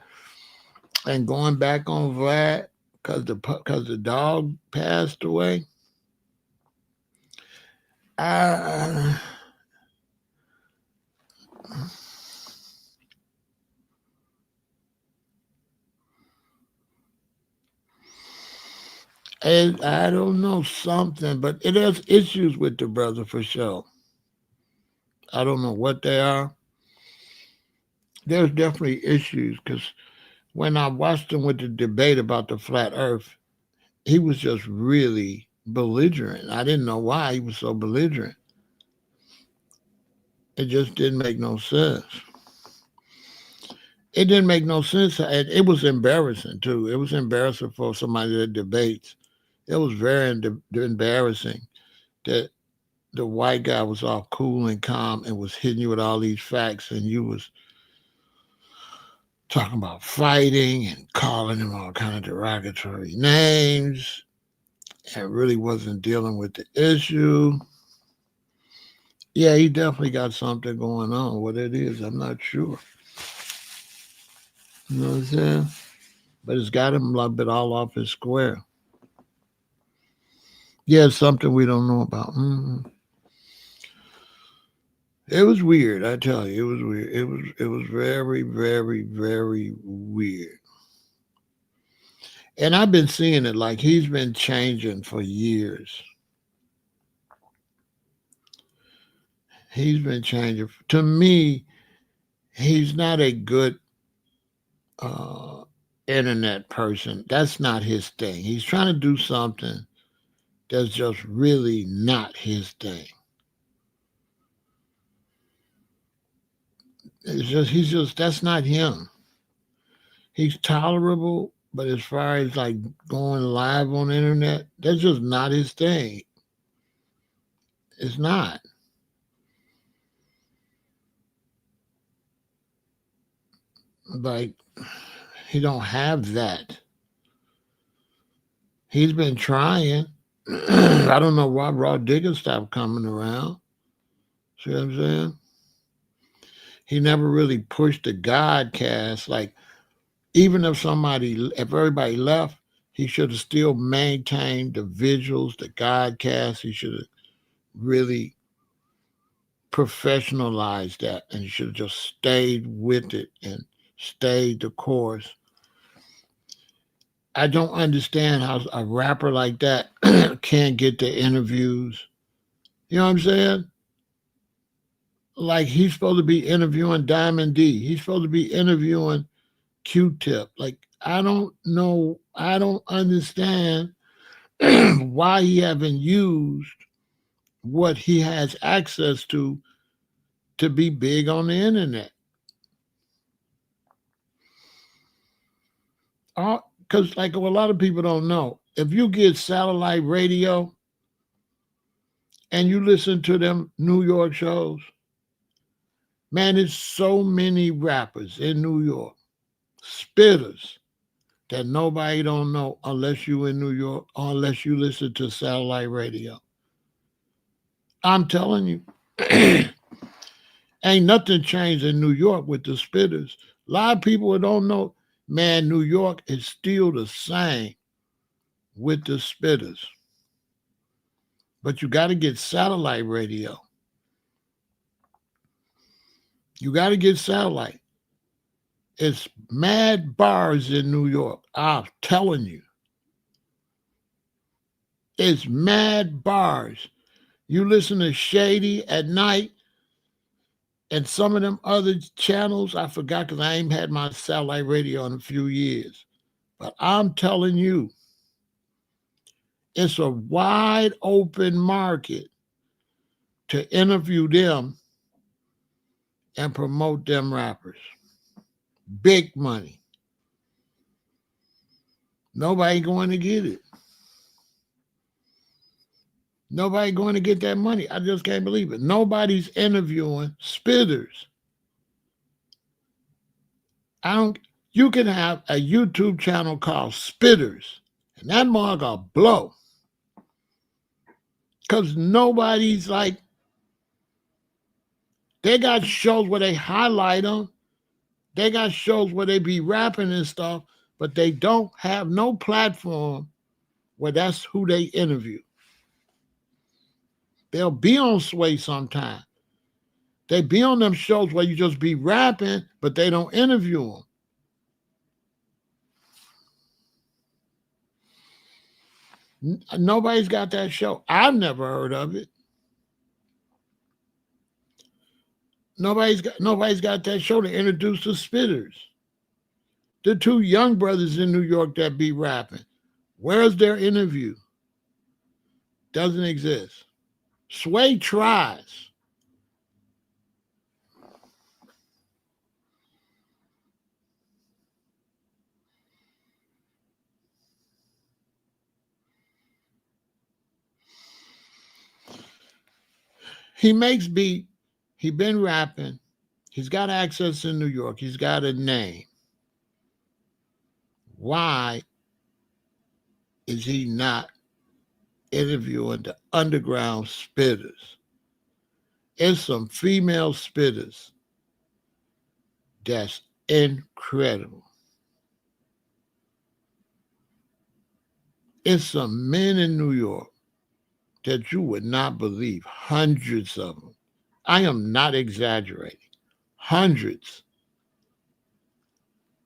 and going back on Vlad because the dog passed away. I I don't know something, but it has issues with the brother for sure. I don't know what they are. There's definitely issues because when I watched him with the debate about the flat Earth, he was just really belligerent. I didn't know why he was so belligerent. It just didn't make no sense. It didn't make no sense. And it was embarrassing too. It was embarrassing for somebody that debates. It was very embarrassing that the white guy was all cool and calm and was hitting you with all these facts, and you was talking about fighting and calling him all kind of derogatory names. and really wasn't dealing with the issue. Yeah, he definitely got something going on. What it is, I'm not sure. You know what I'm saying? But it's got him a little bit all off his square. Yeah, it's something we don't know about. It was weird, I tell you. It was weird. It was very, very, very weird. And I've been seeing it like he's been changing for years. He's been changing. To me, he's not a good uh, internet person. That's not his thing. He's trying to do something that's just really not his thing. He's just that's not him. He's tolerable, but as far as like going live on the internet, that's just not his thing. It's not. Like he don't have that. He's been trying. I don't know why Raw Digger stopped coming around. See what I'm saying? He never really pushed the Godcast. Like if everybody left, he should have still maintained the visuals, the Godcast. He should have really professionalized that, and he should have just stayed with it and stayed the course. I don't understand how a rapper like that can't get the interviews. You know what I'm saying? Like he's supposed to be interviewing Diamond D. He's supposed to be interviewing Q-Tip. Like I don't know. I don't understand why he haven't used what he has access to be big on the internet. Because like what a lot of people don't know, if you get satellite radio and you listen to them New York shows, man, there's so many rappers in New York, spitters that nobody don't know unless you in New York or unless you listen to satellite radio. I'm telling you, ain't nothing changed in New York with the spitters. A lot of people don't know, man, New York is still the same with the spitters. But you got to get satellite radio. You got to get satellite. It's mad bars in New York. I'm telling you. It's mad bars. You listen to Shady at night and some of them other channels, I forgot because I ain't had my satellite radio in a few years. But I'm telling you, it's a wide open market to interview them and promote them rappers. Big money. Nobody going to get it. Nobody going to get that money. I just can't believe it. Nobody's interviewing spitters. I don't. You can have a YouTube channel called Spitters, and that mug blow. Because nobody's like, they got shows where they highlight them. They got shows where they be rapping and stuff, but they don't have no platform where that's who they interview. They'll be on Sway sometime. They be on them shows where you just be rapping, but they don't interview them. Nobody's got that show. I've never heard of it. Nobody's got that show to introduce the spitters. The two young brothers in New York that be rapping. Where's their interview? Doesn't exist. Sway tries. He makes beat. He been rapping. He's got access in New York. He's got a name. Why is he not interviewing the underground spitters. It's some female spitters that's incredible. It's some men in New York that you would not believe. Hundreds of them. I am not exaggerating. Hundreds.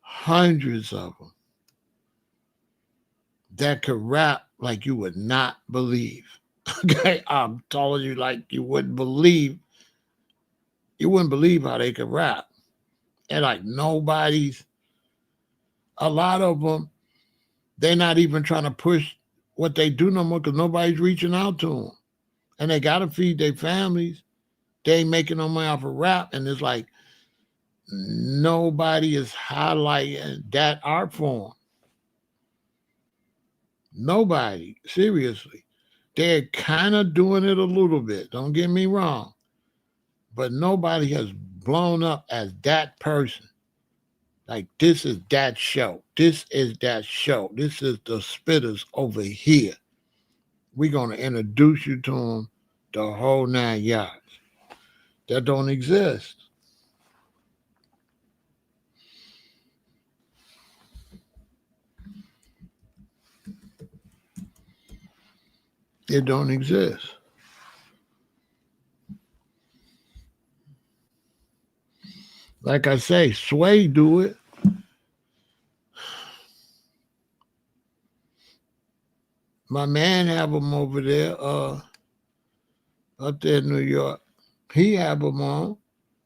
Hundreds of them that could rap like you would not believe. Okay, I'm telling you, like you wouldn't believe how they could rap. And like a lot of them, they're not even trying to push what they do no more because nobody's reaching out to them. And they got to feed their families. They ain't making no money off of rap. And it's like nobody is highlighting that art form. Nobody, seriously. They're kind of doing it a little bit. Don't get me wrong. But nobody has blown up as that person. Like, this is that show. This is that show. This is the spitters over here. We're going to introduce you to them the whole 9 yards. That don't exist. It don't exist. Like I say, Sway do it. My man have them over there, up there in New York. He have them on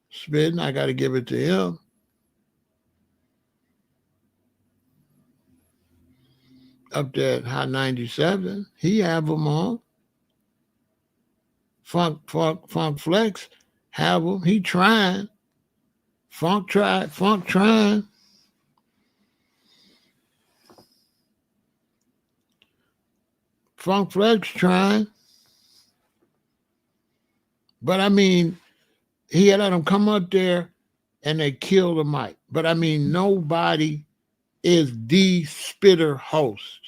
spitting. I got to give it to him. Up there at Hot 97, he have them on. Funk Flex have them. He trying. Funk trying. Funk Flex trying. But I mean, he had let them come up there and they killed the mic. But I mean, nobody is the spitter host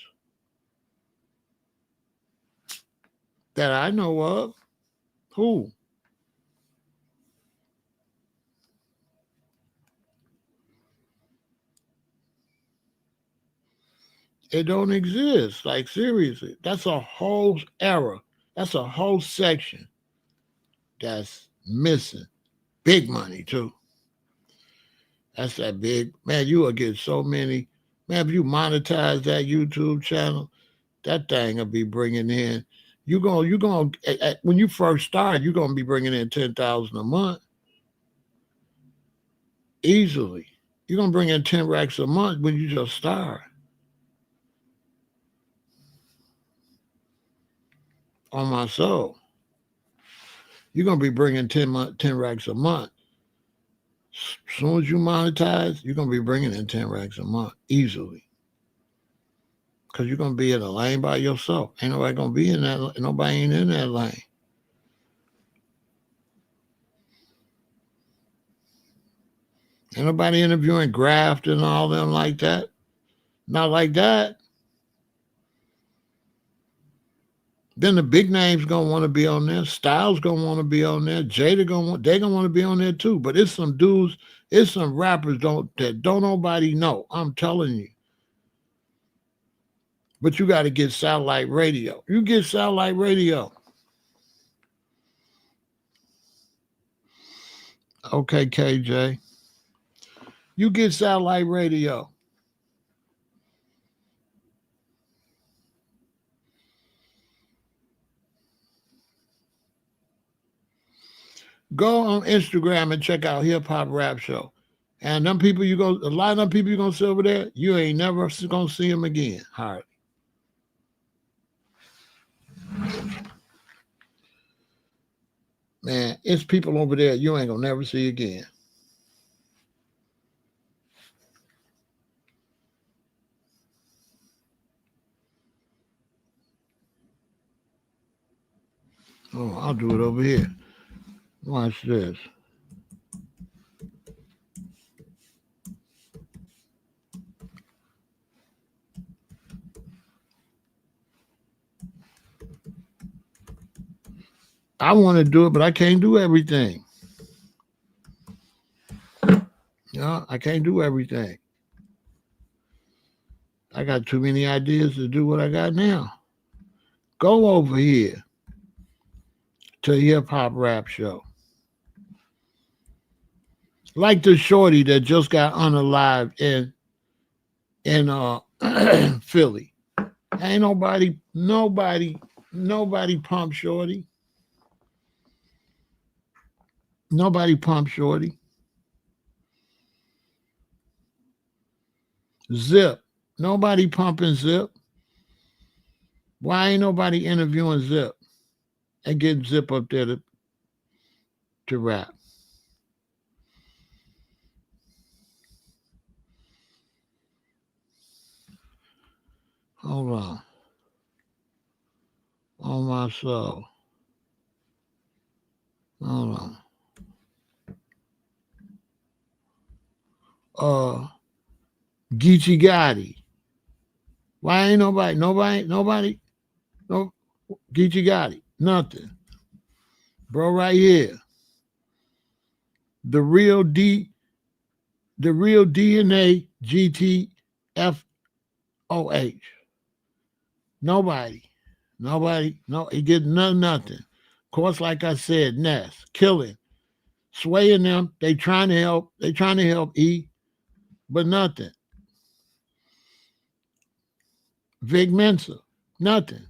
that I know of. Who? It don't exist. Like, seriously. That's a whole era. That's a whole section that's missing. Big money, too. That's that big. Man, you will get so many. Man, if you monetize that YouTube channel, that thing will be bringing in. When you first start, you're going to be bringing in 10,000 a month. Easily. You're going to bring in 10 racks a month when you just start. On my soul. You're going to be bringing 10 racks a month. As soon as you monetize, you're going to be bringing in 10 racks a month easily. Because you're going to be in a lane by yourself. Ain't nobody going to be in that. Nobody ain't in that lane. Ain't nobody interviewing Graft and all them like that. Not like that. Then the big names gonna want to be on there. Styles gonna want to be on there. Jada they gonna want to be on there too. But it's some dudes, it's some rappers that don't nobody know. I'm telling you. But you got to get satellite radio. You get satellite radio. Okay, KJ. You get satellite radio. Go on Instagram and check out Hip Hop Rap Show. And them people a lot of them people you're gonna see over there, you ain't never gonna see them again. Hardly. Man, it's people over there you ain't gonna never see again. Oh, I'll do it over here. Watch this. I want to do it, but I can't do everything. I can't do everything. I got too many ideas to do what I got now. Go over here to Hip Hop Rap Show. Like the shorty that just got unalived in Philly. Ain't nobody pump shorty. Nobody pump shorty. Zip. Nobody pumping Zip. Why ain't nobody interviewing Zip and getting Zip up there to rap? Hold on. On my soul. Hold on. Geechee Gotti. Why ain't nobody, no, Geechee Gotti. Nothing. Bro, right here. The real DNA GTFOH. Nobody. No, he get nothing. Of course, like I said, Ness, killing, swaying them. They trying to help. They trying to help E, but nothing. Vic Mensa, nothing.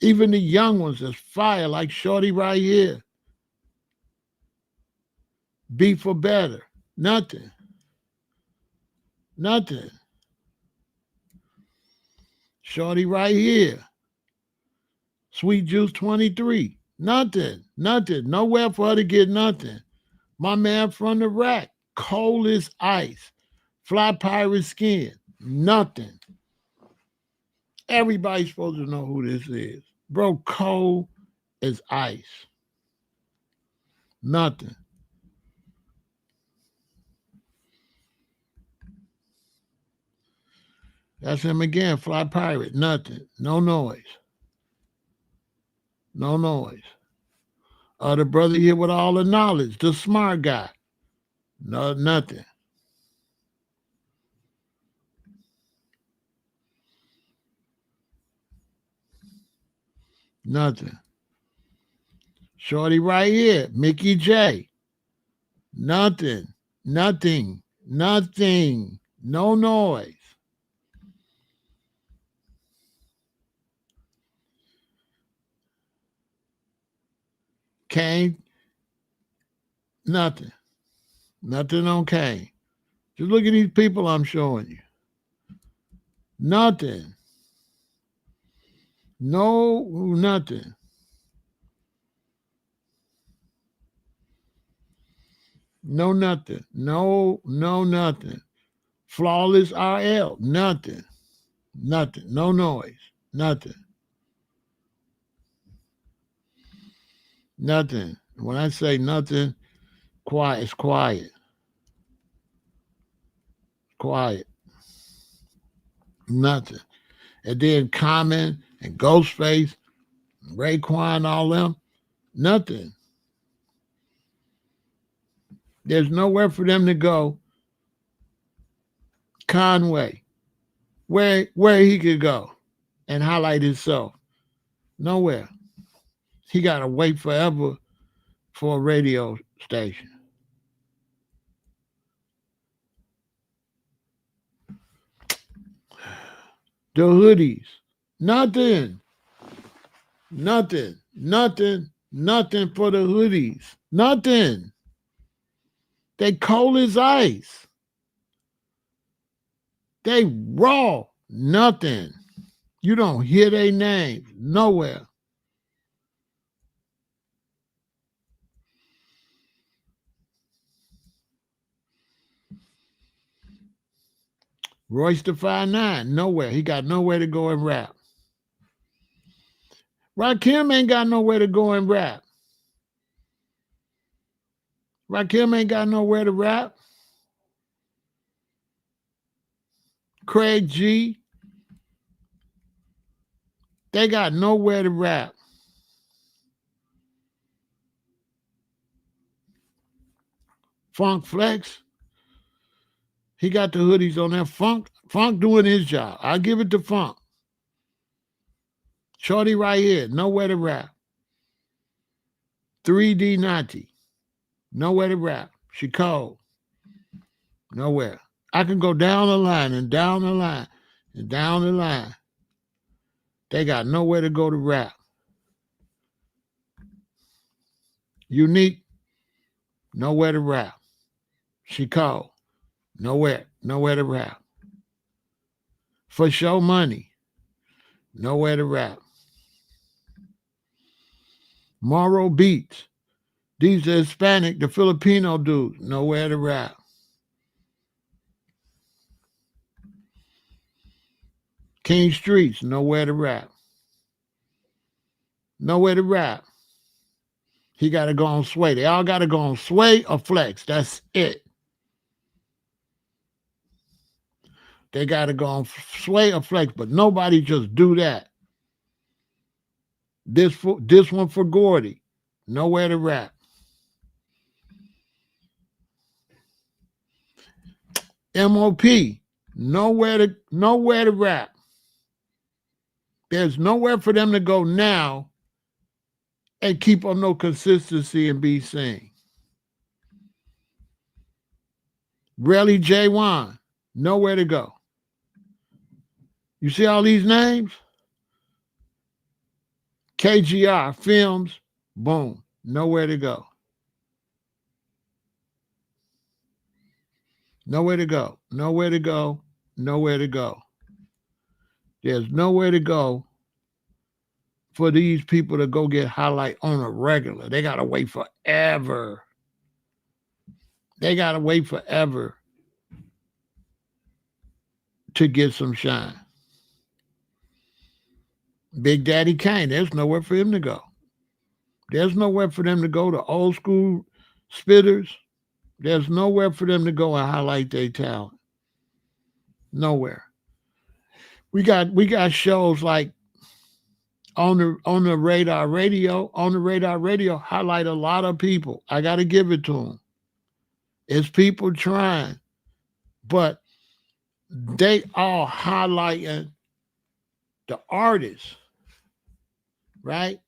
Even the young ones is fire, like Shorty right here. Beat for better. Nothing. Shorty right here. Sweet Juice 23. Nothing. Nowhere for her to get nothing. My man from the rack. Cold as ice. Fly pirate skin. Nothing. Everybody's supposed to know who this is. Bro, cold as ice. Nothing. That's him again. Fly pirate. Nothing. No noise. The brother here with all the knowledge. The smart guy. No, nothing. Shorty right here. Mickey J. Nothing. No noise. Kane. Nothing on Kane. Just look at these people I'm showing you. Nothing. No, nothing. No, nothing. No, nothing. Flawless RL. Nothing. No noise. Nothing. When I say nothing, quiet, it's quiet. Nothing. And then Common and Ghostface, Raekwon, all them, nothing. There's nowhere for them to go. Conway, where he could go and highlight himself. Nowhere. He got to wait forever for a radio station. The hoodies, nothing for the hoodies. Nothing. They cold as ice. They raw. Nothing. You don't hear their names nowhere. Royce the 5'9", nowhere. He got nowhere to go and rap. Rakim ain't got nowhere to go and rap. Rakim ain't got nowhere to rap. Craig G. They got nowhere to rap. Funk Flex, he got the hoodies on there. Funk doing his job. I give it to Funk. Shorty right here, nowhere to rap. 3D Nati, nowhere to rap. She cold. Nowhere. I can go down the line and down the line and down the line. They got nowhere to go to rap. Unique, nowhere to rap. She cold. Nowhere to rap. For Show Money, nowhere to rap. Morrow Beats, these are Hispanic, the Filipino dudes, nowhere to rap. King Streets, nowhere to rap. Nowhere to rap. He got to go on Sway. They all got to go on Sway or Flex. That's it. They got to go on Sway or Flex, but nobody just do that. This one for Gordy, nowhere to rap. MOP, nowhere to rap. There's nowhere for them to go now and keep on no consistency and be seen. Relly J1, nowhere to go. You see all these names? KGR, Films, boom, nowhere to go. Nowhere to go, nowhere to go, nowhere to go. There's nowhere to go for these people to go get highlight on a regular. They got to wait forever. They got to wait forever to get some shine. Big Daddy Kane, there's nowhere for him to go. There's nowhere for them to go to old school spitters. There's nowhere for them to go and highlight their talent. Nowhere. We got shows like on the radar radio. On the radar radio, highlight a lot of people. I got to give it to them. It's people trying, but they all highlighting the artists, right?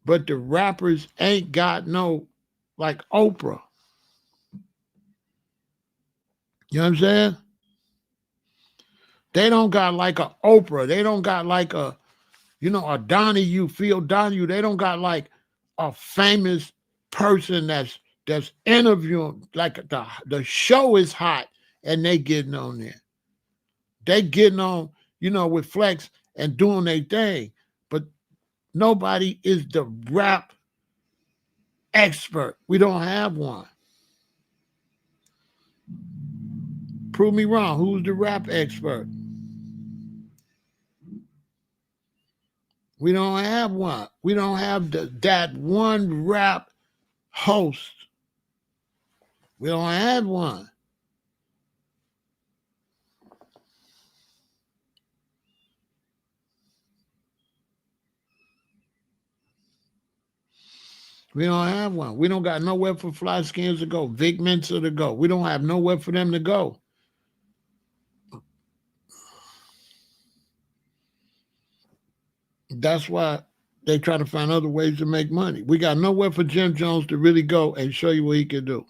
But the rappers ain't got no, like Oprah. You know what I'm saying? They don't got like a Oprah. They don't got like a, a Donahue, Phil Donahue. They don't got like a famous person that's interviewing. Like the show is hot and they getting on there. They getting on, with Flex and doing their thing. But nobody is the rap expert. We don't have one. Prove me wrong. Who's the rap expert? We don't have one. We don't have that one rap host. We don't have one. We don't have one. We don't got nowhere for Fly Skins to go, Vic Mensa to go. We don't have nowhere for them to go. That's why they try to find other ways to make money. We got nowhere for Jim Jones to really go and show you what he can do.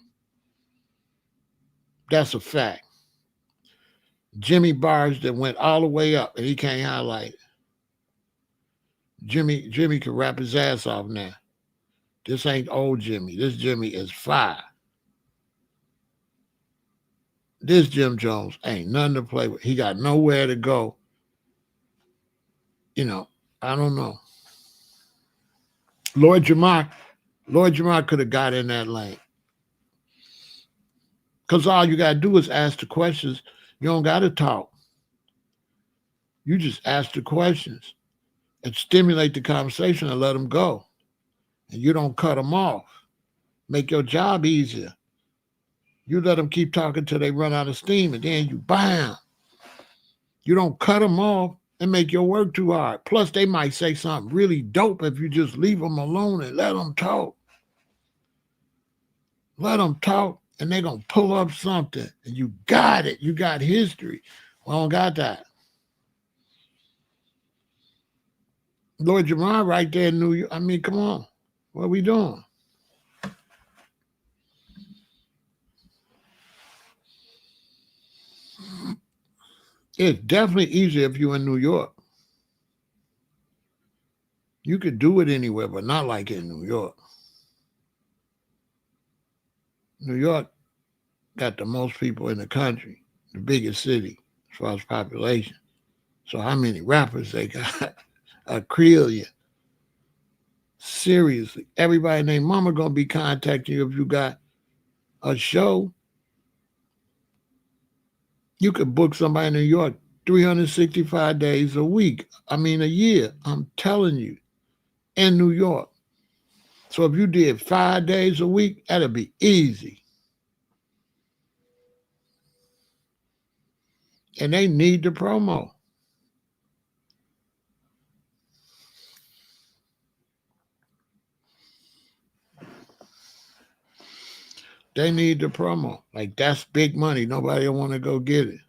That's a fact. Jimmy Bars that went all the way up and he can't highlight it. Jimmy can rap his ass off now. This ain't old Jimmy. This Jimmy is fire. This Jim Jones ain't nothing to play with. He got nowhere to go. I don't know. Lord Jamar could have got in that lane. Because all you got to do is ask the questions. You don't got to talk. You just ask the questions and stimulate the conversation and let them go. And you don't cut them off. Make your job easier. You let them keep talking till they run out of steam, and then you bam. You don't cut them off and make your work too hard. Plus, they might say something really dope if you just leave them alone and let them talk. Let them talk, and they're going to pull up something. And you got it. You got history. We don't got that. Lord Jamar right there in New York. I mean, come on. What are we doing? It's definitely easier if you're in New York. You could do it anywhere, but not like in New York. New York got the most people in the country, the biggest city as far as population. So how many rappers they got? A trillion. Seriously. Everybody named Mama gonna be contacting you if you got a show. You could book somebody in New York 365 days a week. I mean a year. I'm telling you. In New York. So if you did 5 days a week, that'd be easy. And they need the promo. They need the promo. Like that's big money. Nobody will want to go get it.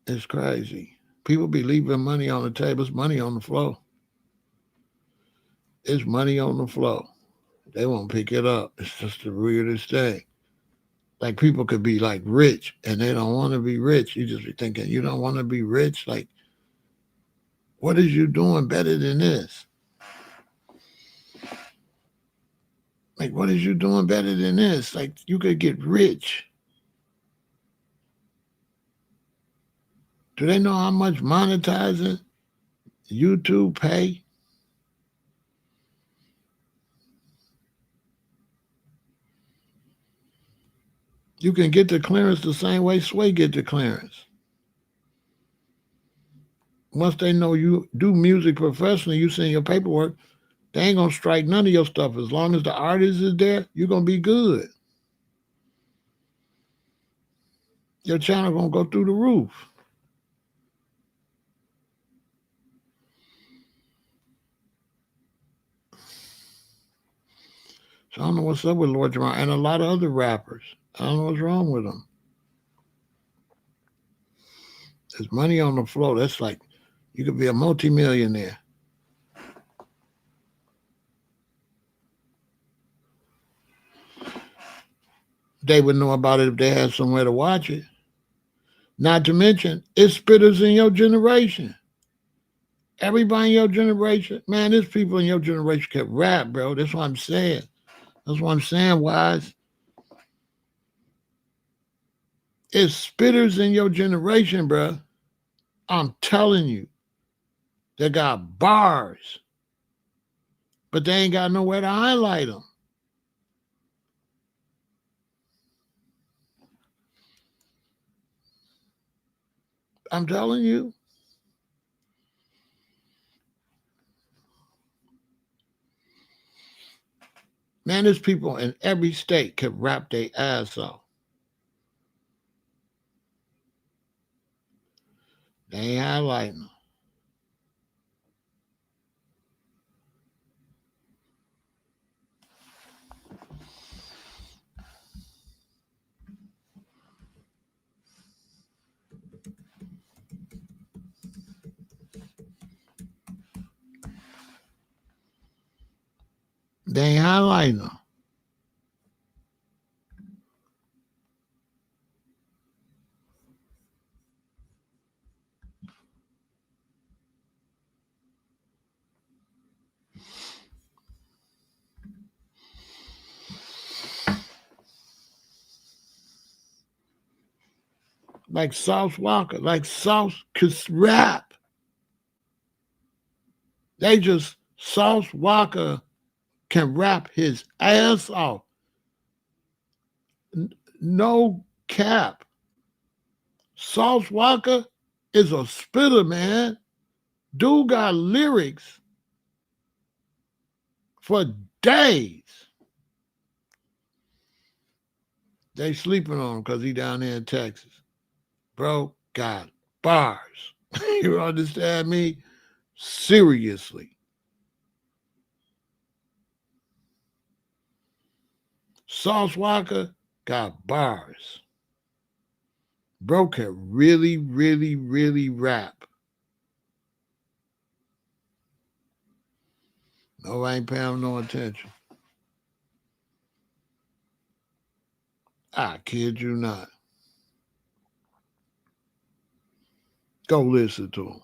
It's crazy. People be leaving money on the table. It's money on the floor. It's money on the floor. They won't pick it up. It's just the weirdest thing. Like people could be like rich and they don't want to be rich. You just be thinking, you don't want to be rich? Like, what is you doing better than this? Like, what is you doing better than this? Like, you could get rich. Do they know how much monetizing YouTube pay? You can get the clearance the same way Sway get the clearance. Once they know you do music professionally, you send your paperwork, they ain't gonna strike none of your stuff. As long as the artist is there, you're gonna be good. Your channel gonna go through the roof. So I don't know what's up with Lord Jamar and a lot of other rappers. I don't know what's wrong with them. There's money on the floor. That's like you could be a multimillionaire. They would know about it if they had somewhere to watch it. Not to mention, it's spitters in your generation. Everybody in your generation, man, there's people in your generation can rap, bro. That's what I'm saying. That's what I'm saying, Wise. It's spitters in your generation, bro. I'm telling you. They got bars, but they ain't got nowhere to highlight them. I'm telling you. Man, there's people in every state can rap their ass off. They ain't highlighting them. They ain't highlighting them. Like Sauce Walker, like Sauce could rap. They just, Sauce Walker can rap his ass off. No cap. Sauce Walker is a spitter, man. Dude got lyrics for days. They sleeping on him because he down there in Texas. Bro got bars. You understand me? Seriously. Sauce Walker got bars. Bro can really, really, really rap. No, I ain't paying no attention. I kid you not. Go listen to him.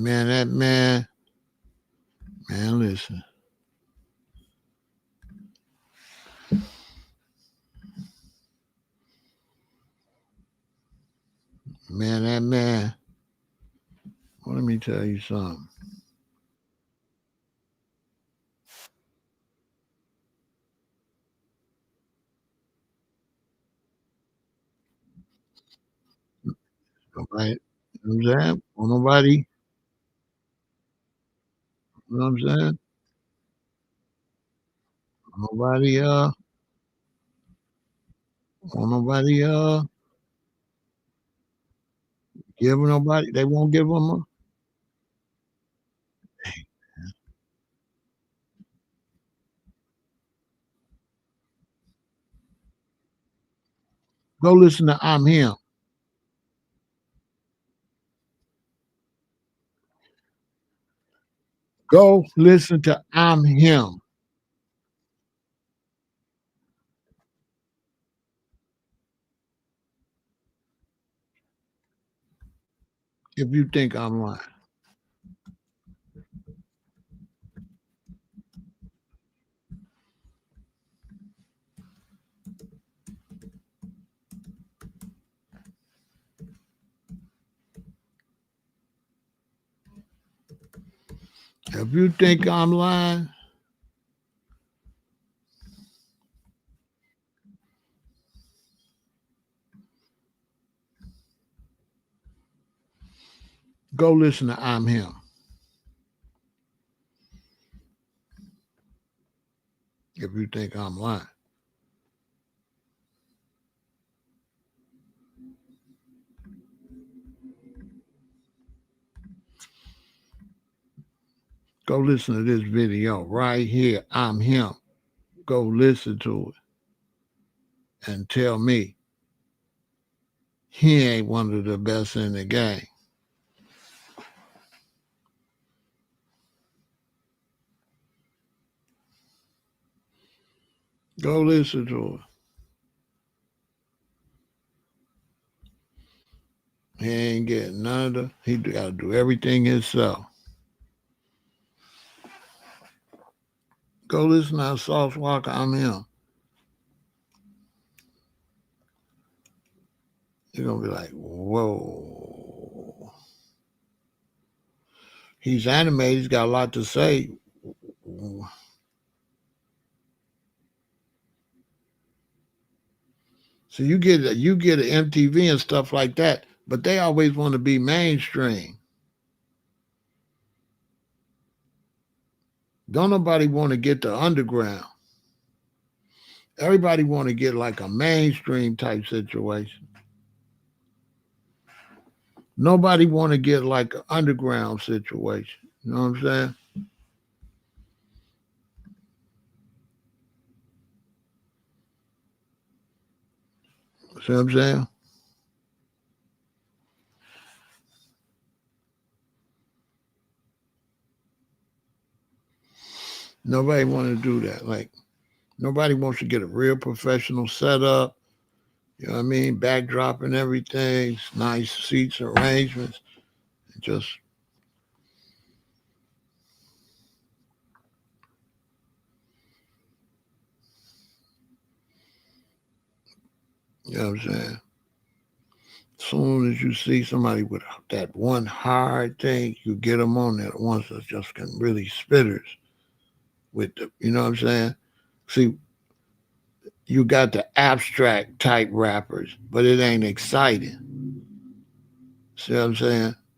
Man, that man, listen. Man, that man. Well, let me tell you something. Nobody, you know what I'm saying? Well, nobody, you know what I'm saying? Nobody, won't nobody, give nobody, they won't give them a, go listen to I'm Him. Go listen to I'm Him. If you think I'm lying. If you think I'm lying, go listen to I'm Him. If you think I'm lying. Go listen to this video right here. I'm Him. Go listen to it and tell me he ain't one of the best in the game. Go listen to it. He ain't getting none of the. He got to do everything himself. Go listen to Sauce Walker. I'm Him. You're gonna be like, whoa. He's animated. He's got a lot to say. So you get an MTV and stuff like that, but they always want to be mainstream. Don't nobody want to get the underground. Everybody want to get like a mainstream type situation. Nobody want to get like an underground situation. You know what I'm saying? See what I'm saying? Nobody want to do that. Like nobody wants to get a real professional setup. You know what I mean? Backdrop and everything, nice seats arrangements. Just you know what I'm saying? As soon as you see somebody with that one hard thing, you get them on there. The ones that just can really spitters with the, you know what I'm saying? See, you got the abstract type rappers, but it ain't exciting. See what I'm saying?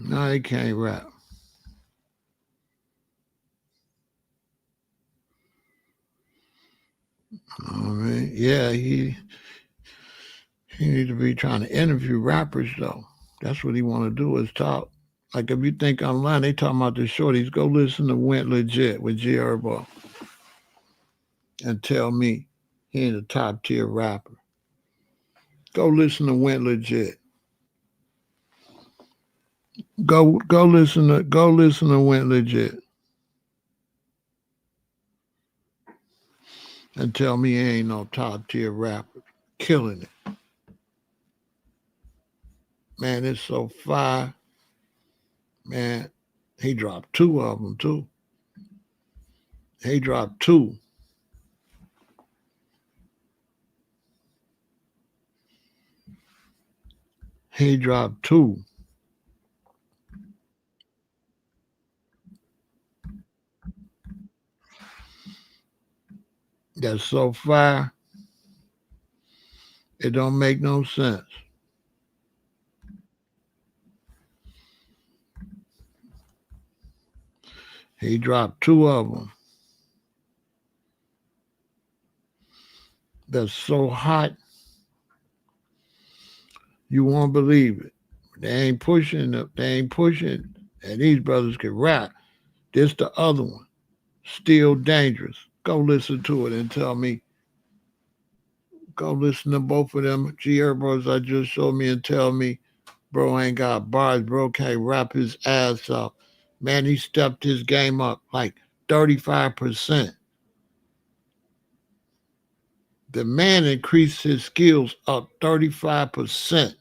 No, he can't rap. I mean, yeah, he need to be trying to interview rappers though. That's what he want to do is talk. Like if you think I'm lying, they talking about the shorties. Go listen to Went Legit with G Herbo and tell me he ain't a top tier rapper. Go listen to Went Legit. Go listen to Went Legit and tell me he ain't no top tier rapper. Killing it. Man, it's so fire. Man, he dropped two of them too. He dropped two. He dropped two. That's so fire. It don't make no sense. He dropped two of them. That's so hot, you won't believe it. They ain't pushing. They ain't pushing. And these brothers can rap. This the other one. Still Dangerous. Go listen to it and tell me. Go listen to both of them G Herbos I just showed me and tell me, bro ain't got bars. Bro can't rap his ass off. Man, he stepped his game up like 35%. The man increased his skills up 35%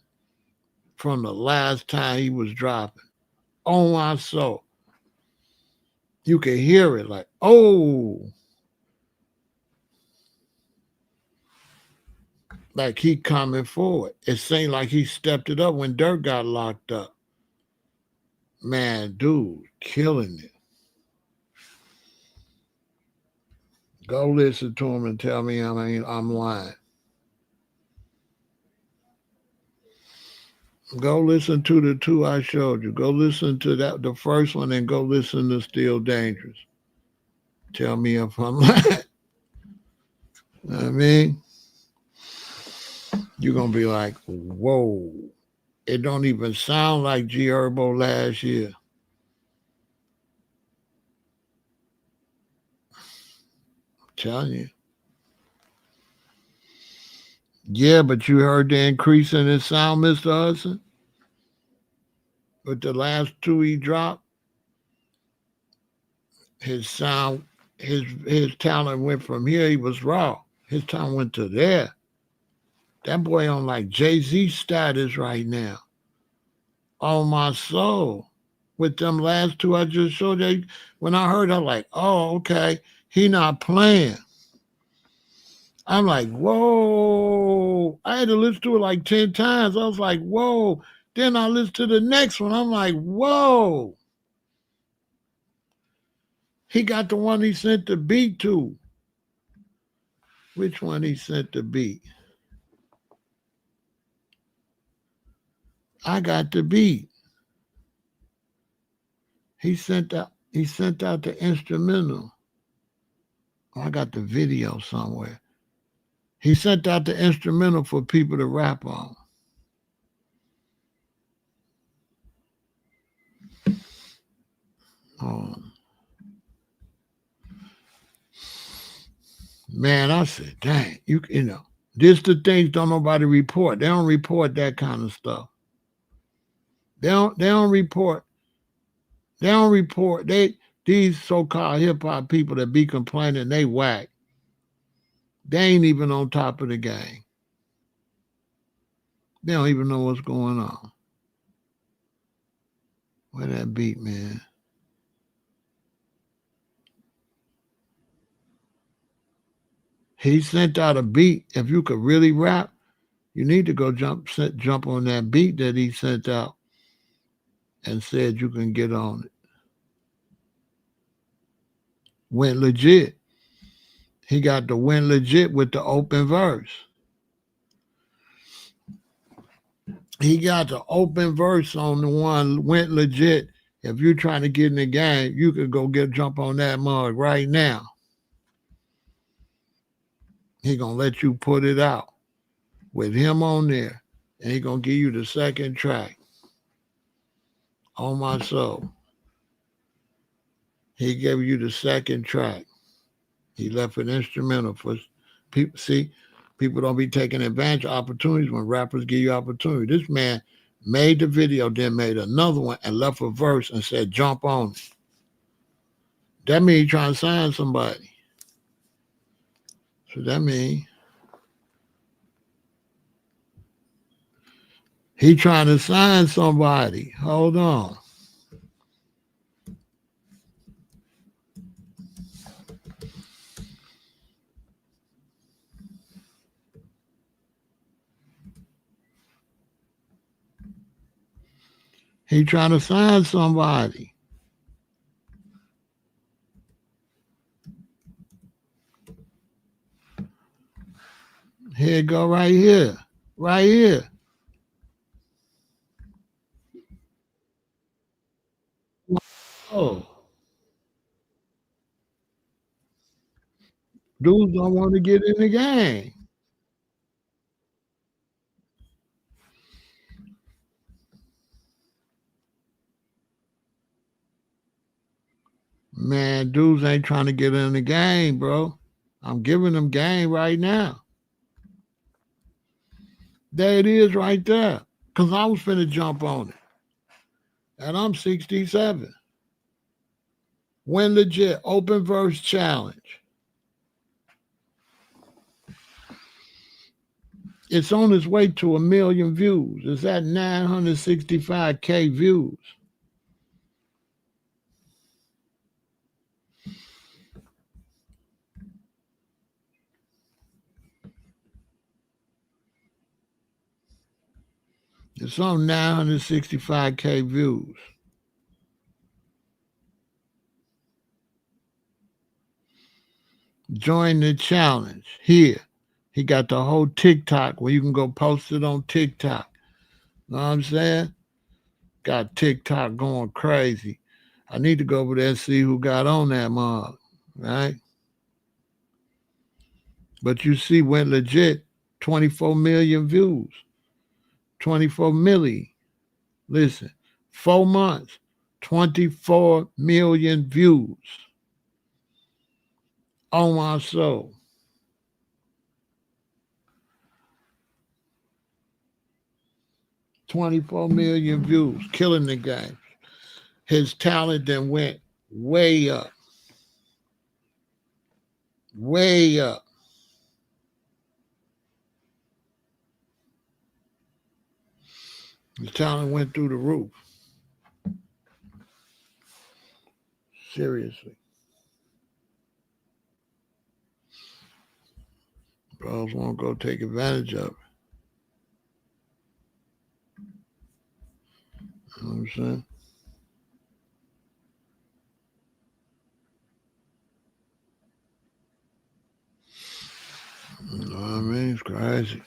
from the last time he was dropping. On my soul. You can hear it like, oh, like he coming forward. It seemed like he stepped it up when Dirk got locked up. Man, dude, killing it. Go listen to him and tell me I'm lying. Go listen to the two I showed you. Go listen to that the first one and go listen to Still Dangerous. Tell me if I'm lying. I mean, you're gonna be like, whoa. It don't even sound like G Herbo last year. I'm telling you. Yeah, but you heard the increase in his sound, Mr. Hudson? With the last two he dropped, his sound, his talent went from here, he was raw. His talent went to there. That boy on like Jay-Z status right now. On my soul. With them last two I just showed you, when I heard, I'm like, oh, okay, he not playing. I'm like, whoa. I had to listen to it like 10 times. I was like, whoa. Then I listened to the next one. I'm like, whoa. He got the one he sent the beat to. Which one he sent the beat? I got the beat. He sent out the instrumental. Oh, I got the video somewhere. He sent out the instrumental for people to rap on. Oh, man, I said, dang, you know, this the things don't nobody report. They don't report that kind of stuff. They don't report. They don't report. These so-called hip hop people that be complaining they whack. They ain't even on top of the game. They don't even know what's going on. Where that beat, man? He sent out a beat. If you could really rap, you need to go jump on that beat that he sent out and said you can get on it. Went legit. He got the win legit with the open verse. He got the open verse on the one Went Legit. If you're trying to get in the game, you could go jump on that mug right now. He gonna let you put it out with him on there, and he gonna give you the second track. On my soul, he gave you the second track. He left an instrumental for people. See, people don't be taking advantage of opportunities when rappers give you opportunity. This man made the video, then made another one and left a verse and said, "Jump on it." That means he trying to sign somebody. So that means he trying to sign somebody. Hold on. He trying to sign somebody. Here it go right here. Right here. Oh, dudes don't want to get in the game. Man, dudes ain't trying to get in the game, bro. I'm giving them game right now. There it is right there. Because I was finna jump on it. And I'm 67. When Legit, open verse challenge. It's on its way to 1 million views. It's at 965K views. It's on 965K views. Join the challenge here. He got the whole TikTok where you can go post it on TikTok. Know what I'm saying? Got TikTok going crazy. I need to go over there and see who got on that mug, right? But you see, Went Legit, 24 million views. 24 milli. Listen, 4 months, 24 million views on my soul. $24 million views, killing the game. His talent then went way up. Way up. His talent went through the roof. Seriously. Bros won't go take advantage of it. You know what I'm saying? You know what I mean? It's crazy.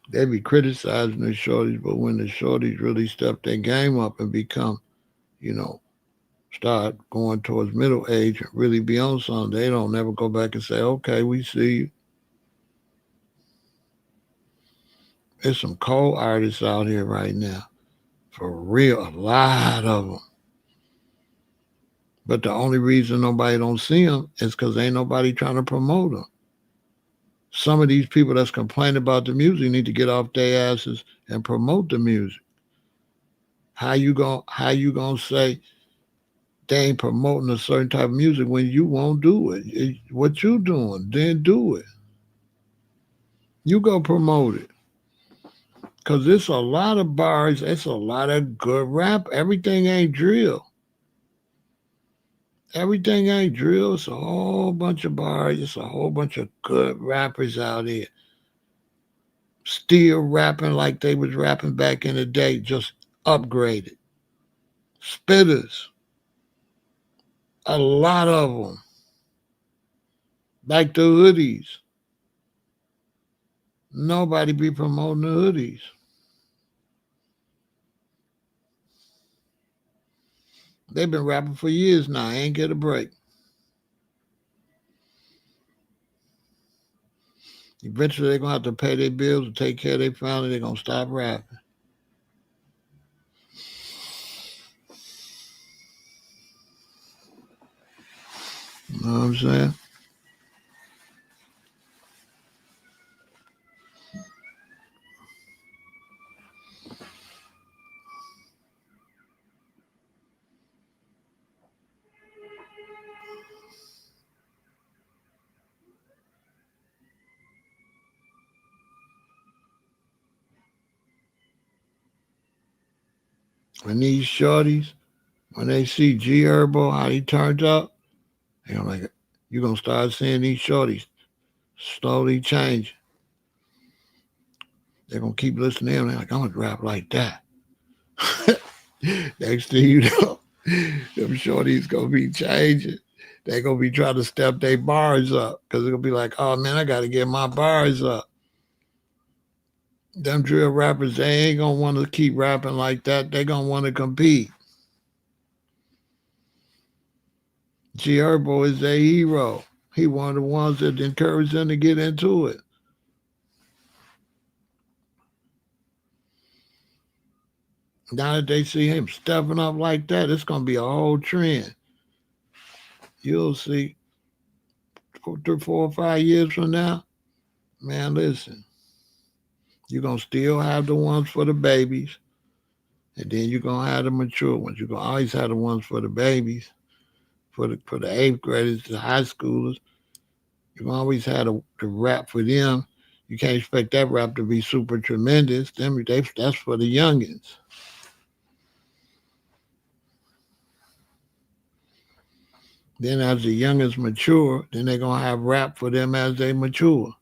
They be criticizing the shorties, but when the shorties really step their game up and become, start going towards middle age and really be on something, they don't never go back and say, okay, we see you. There's some cold artists out here right now. For real, a lot of them. But the only reason nobody don't see them is because ain't nobody trying to promote them. Some of these people that's complaining about the music need to get off their asses and promote the music. How you gonna say they ain't promoting a certain type of music when you won't do it? What you doing? Then do it. You go promote it. Cause it's a lot of bars, it's a lot of good rap. Everything ain't drill. Everything ain't drill. It's a whole bunch of bars. It's a whole bunch of good rappers out here. Still rapping like they was rapping back in the day, just upgraded. Spitters. A lot of them. Like the hoodies. Nobody be promoting the hoodies. They've been rapping for years now. Ain't get a break. Eventually, they're going to have to pay their bills and take care of their family. They're going to stop rapping. You know what I'm saying? When these shorties, when they see G Herbo, how he turned up, they're like, you're going to start seeing these shorties slowly change. They're going to keep listening to him. They're like, I'm going to rap like that. Next thing you know, them shorties going to be changing. They're going to be trying to step their bars up because they're going to be like, oh, man, I got to get my bars up. Them drill rappers, they ain't going to want to keep rapping like that. They're going to want to compete. G Herbo is their hero. He one of the ones that encouraged them to get into it. Now that they see him stepping up like that, it's going to be a whole trend. You'll see 4 or 5 years from now, man, listen, you're going to still have the ones for the babies, and then you're going to have the mature ones. You're going to always have the ones for the babies, for the 8th graders, the high schoolers. You're going to always have the rap for them. You can't expect that rap to be super tremendous. That's for the youngins. Then as the youngins mature, then they're going to have rap for them as they mature.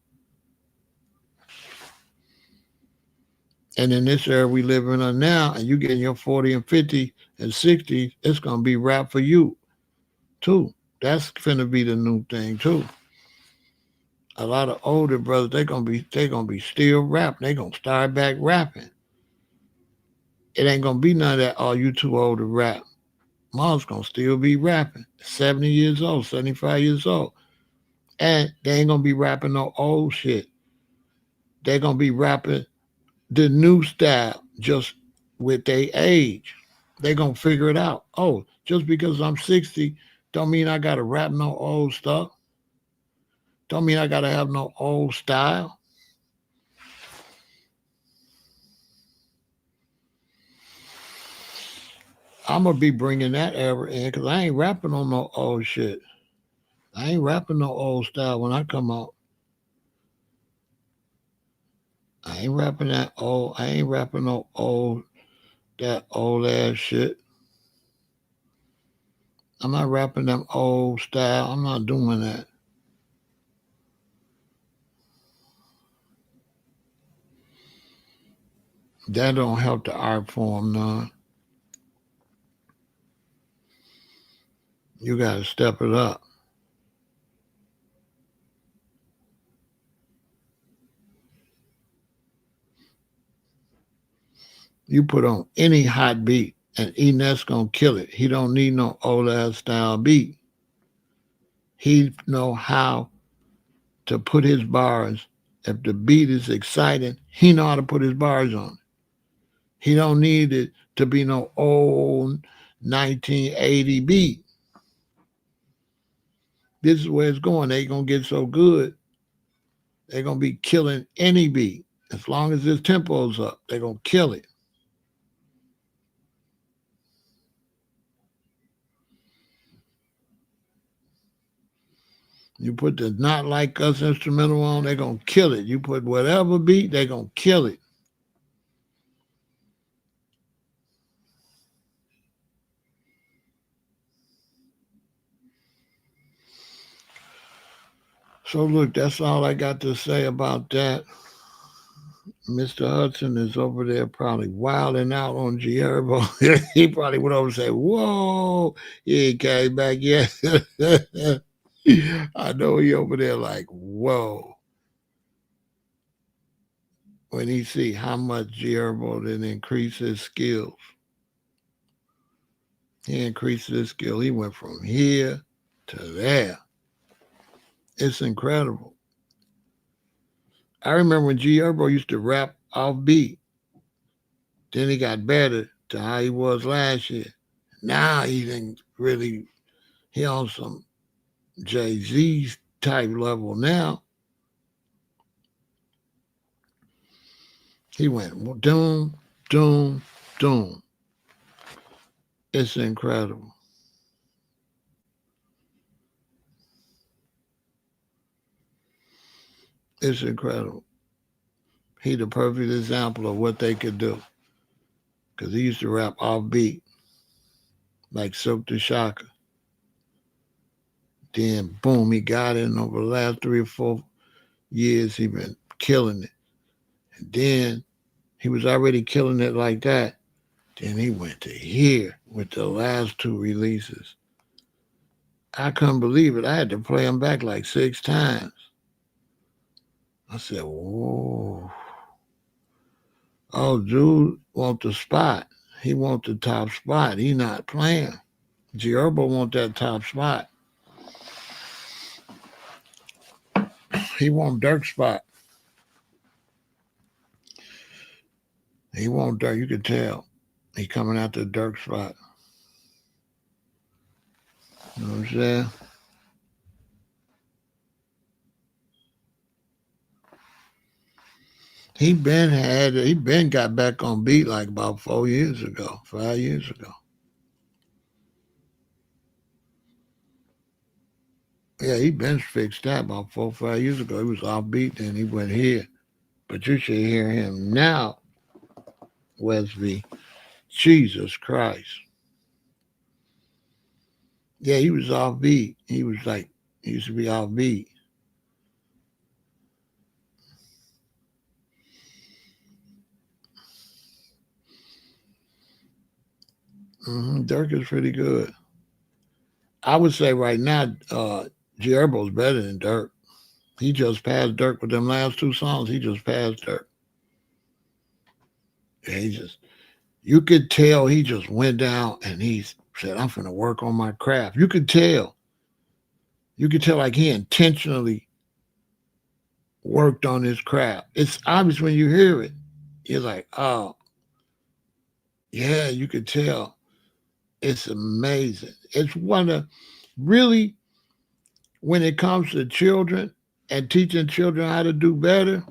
And in this era we live in now, and you getting your 40 and 50 and 60, it's going to be rap for you, too. That's finna be the new thing, too. A lot of older brothers, they're gonna be still rapping. They're gonna start back rapping. It ain't gonna be none of that, oh, you too old to rap. Mom's gonna still be rapping. 70 years old, 75 years old. And they ain't gonna be rapping no old shit. They're gonna be rapping the new style, just with their age. They're gonna figure it out. Oh, just because I'm 60, don't mean I gotta rap no old stuff. Don't mean I gotta have no old style. I'm gonna be bringing that era in because I ain't rapping on no old shit. I ain't rapping no old style when I come out. I ain't rapping that old. I ain't rapping no that old ass shit. I'm not rapping them old style. I'm not doing that. That don't help the art form none. You gotta step it up. You put on any hot beat and Enes gonna kill it. He don't need no old ass style beat. He know how to put his bars. If the beat is exciting, he know how to put his bars on. He don't need it to be no old 1980 beat. This is where it's going. They gonna get so good, they're gonna be killing any beat. As long as his tempo's up, they're gonna kill it. You put the Not Like Us instrumental on, they're gonna kill it. You put whatever beat, they're gonna kill it. So look, that's all I got to say about that. Mr. Hudson is over there probably wilding out on G Herbo. He probably went over and said, whoa, he ain't came back yet. I know he over there like, whoa, when he see how much G Herbo didn't increase his skills. He increased his skill. He went from here to there. It's incredible. I remember when G Herbo used to rap off beat. Then he got better to how he was last year. Now he didn't really, he on some Jay-Z type level now. He went doom, doom, doom. It's incredible. It's incredible. He the perfect example of what they could do. Because he used to rap off beat like Silk the Shocker. Then boom, he got in over the last 3 or 4 years. He been killing it. And then he was already killing it like that. Then he went to here with the last 2 releases. I couldn't believe it. I had to play him back like 6 times. I said, whoa. Oh, dude want the spot. He want the top spot. He not playing. G Herbo want that top spot. He want Dirk spot. He want Dirk. You could tell. He coming out the Dirk spot. You know what I'm saying? He been got back on beat like about 4 years ago, 5 years ago. Yeah, he been fixed that about 4 5 years ago. He was off beat, then he went here. But you should hear him now, Wesby. Jesus Christ. Yeah, he was off beat. He was like he used to be off beat. Dirk is pretty good. I would say right now, G Herbo's better than Dirk. He just passed Dirk with them last 2 songs. He just passed Dirk. Yeah, he just you could tell he just went down and he said, I'm finna work on my craft. You could tell. You could tell like he intentionally worked on his craft. It's obvious when you hear it. You're like, oh, yeah, you could tell. It's amazing. It's one of really when it comes to children and teaching children how to do better,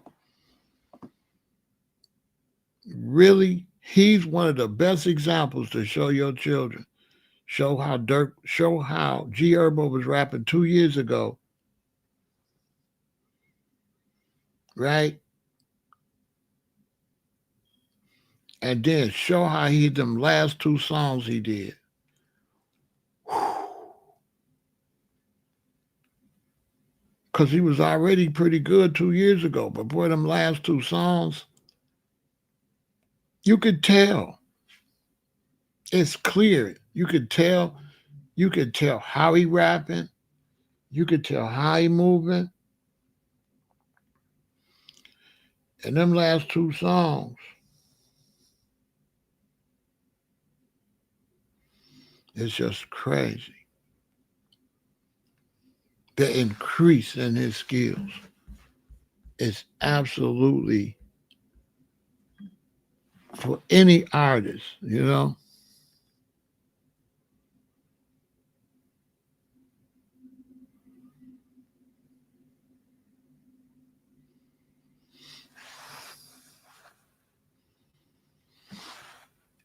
really, he's one of the best examples to show your children. Show how G Herbo was rapping 2 years ago, right? And then show how he them last 2 songs he did. Cause he was already pretty good 2 years ago, but boy, them last 2 songs, you could tell. It's clear. You could tell how he rapping. You could tell how he moving. And them last 2 songs, it's just crazy. The increase in his skills is absolutely for any artist, you know,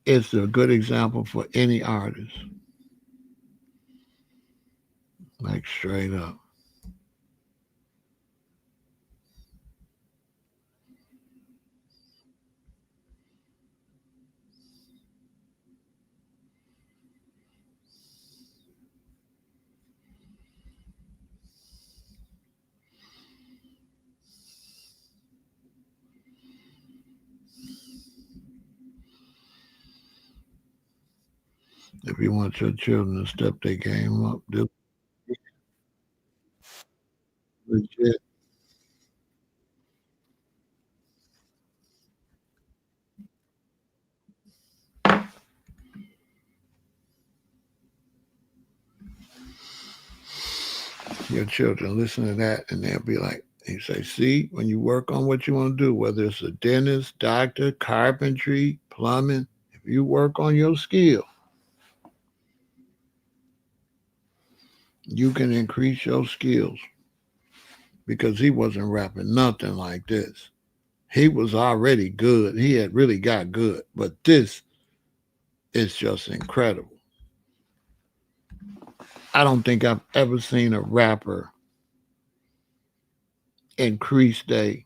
it's a good example for any artist, like straight up. If you want your children to step their game up, your children listen to that and they'll be like, you say, see, when you work on what you want to do, whether it's a dentist, doctor, carpentry, plumbing, if you work on your skill, you can increase your skills because he wasn't rapping nothing like this. He was already good. He had really got good, but this is just incredible. I don't think I've ever seen a rapper increase I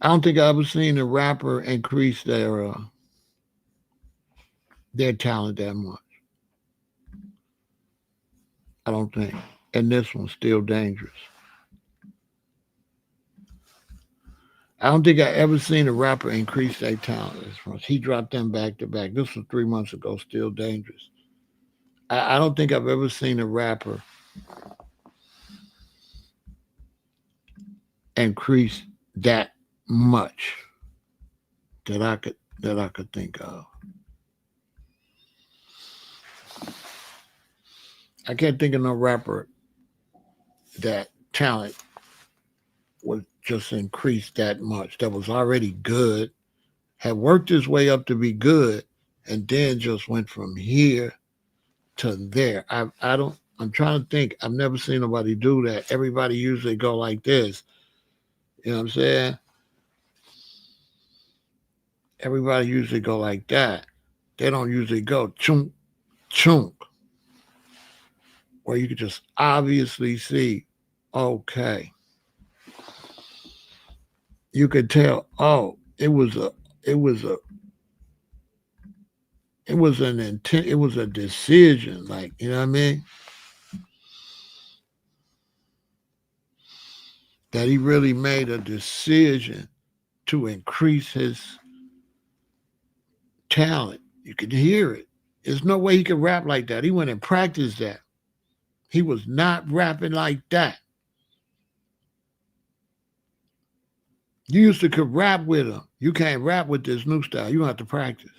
don't think I've ever seen a rapper increase their talent that much. I don't think. And this one's still dangerous. I don't think I ever seen a rapper increase their talent this much. He dropped them back to back. This was 3 months ago, still dangerous. I don't think I've ever seen a rapper increase that much that I could think of. I can't think of no rapper that talent was just increased that much. That was already good, had worked his way up to be good, and then just went from here to there. I don't. I'm trying to think. I've never seen nobody do that. Everybody usually go like this. You know what I'm saying? Everybody usually go like that. They don't usually go chunk chunk, where you could just obviously see, okay, you could tell, oh, it was a it was an intent, it was a decision, like, you know what I mean? That he really made a decision to increase his talent. You could hear it. There's no way he could rap like that. He went and practiced that. He was not rapping like that. You used to could rap with him. You can't rap with this new style. You have to practice.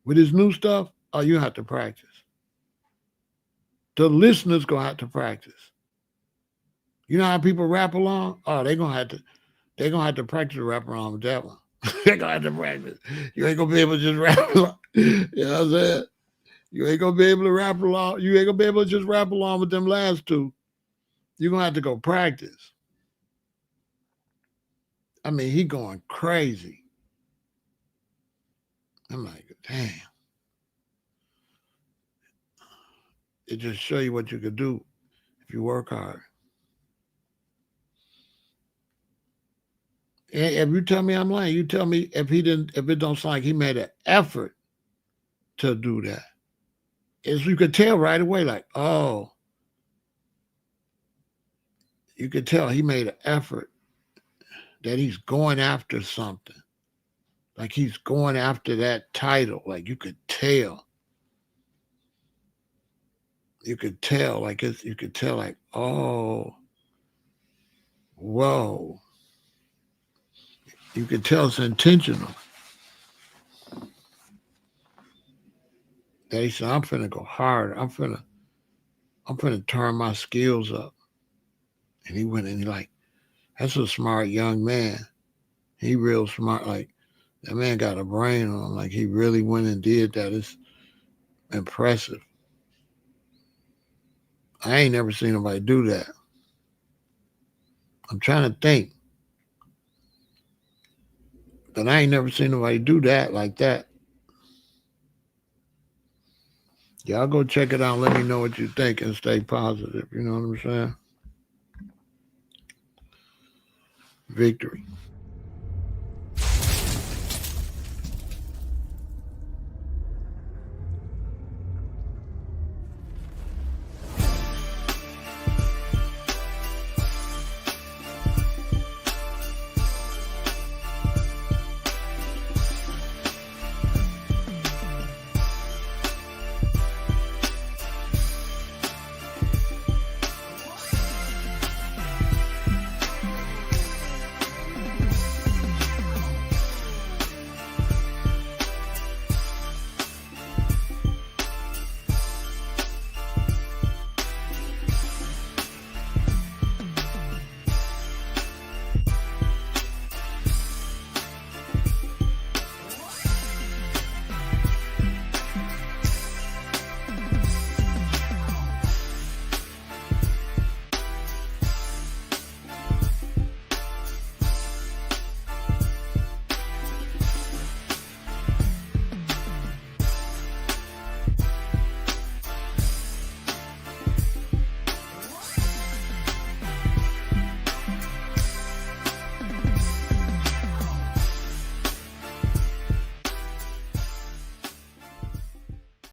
With his new stuff, oh, you have to practice. The listeners gonna have to practice. You know how people rap along? Oh, they're gonna have to practice to rap along with that one. They're gonna have to practice. You ain't gonna be able to just rap along. You know what I'm saying? You ain't gonna be able to rap along. You ain't gonna be able to just rap along with them last two. You're gonna have to go practice. I mean, he going crazy. I'm like, damn. It just show you what you could do if you work hard. And if you tell me I'm lying, you tell me if it don't sound like he made an effort to do that. Is you could tell right away, like, oh, you could tell he made an effort that he's going after something. Like he's going after that title. Like you could tell. You could tell, like you could tell, like, oh, whoa. You could tell it's intentional. That he said, I'm finna go hard. I'm finna turn my skills up. And he went and he like, that's a smart young man. He real smart. Like that man got a brain on him. Like he really went and did that. It's impressive. I ain't never seen nobody do that. I'm trying to think. But I ain't never seen nobody do that like that. Y'all go check it out and let me know what you think and stay positive. You know what I'm saying? Victory.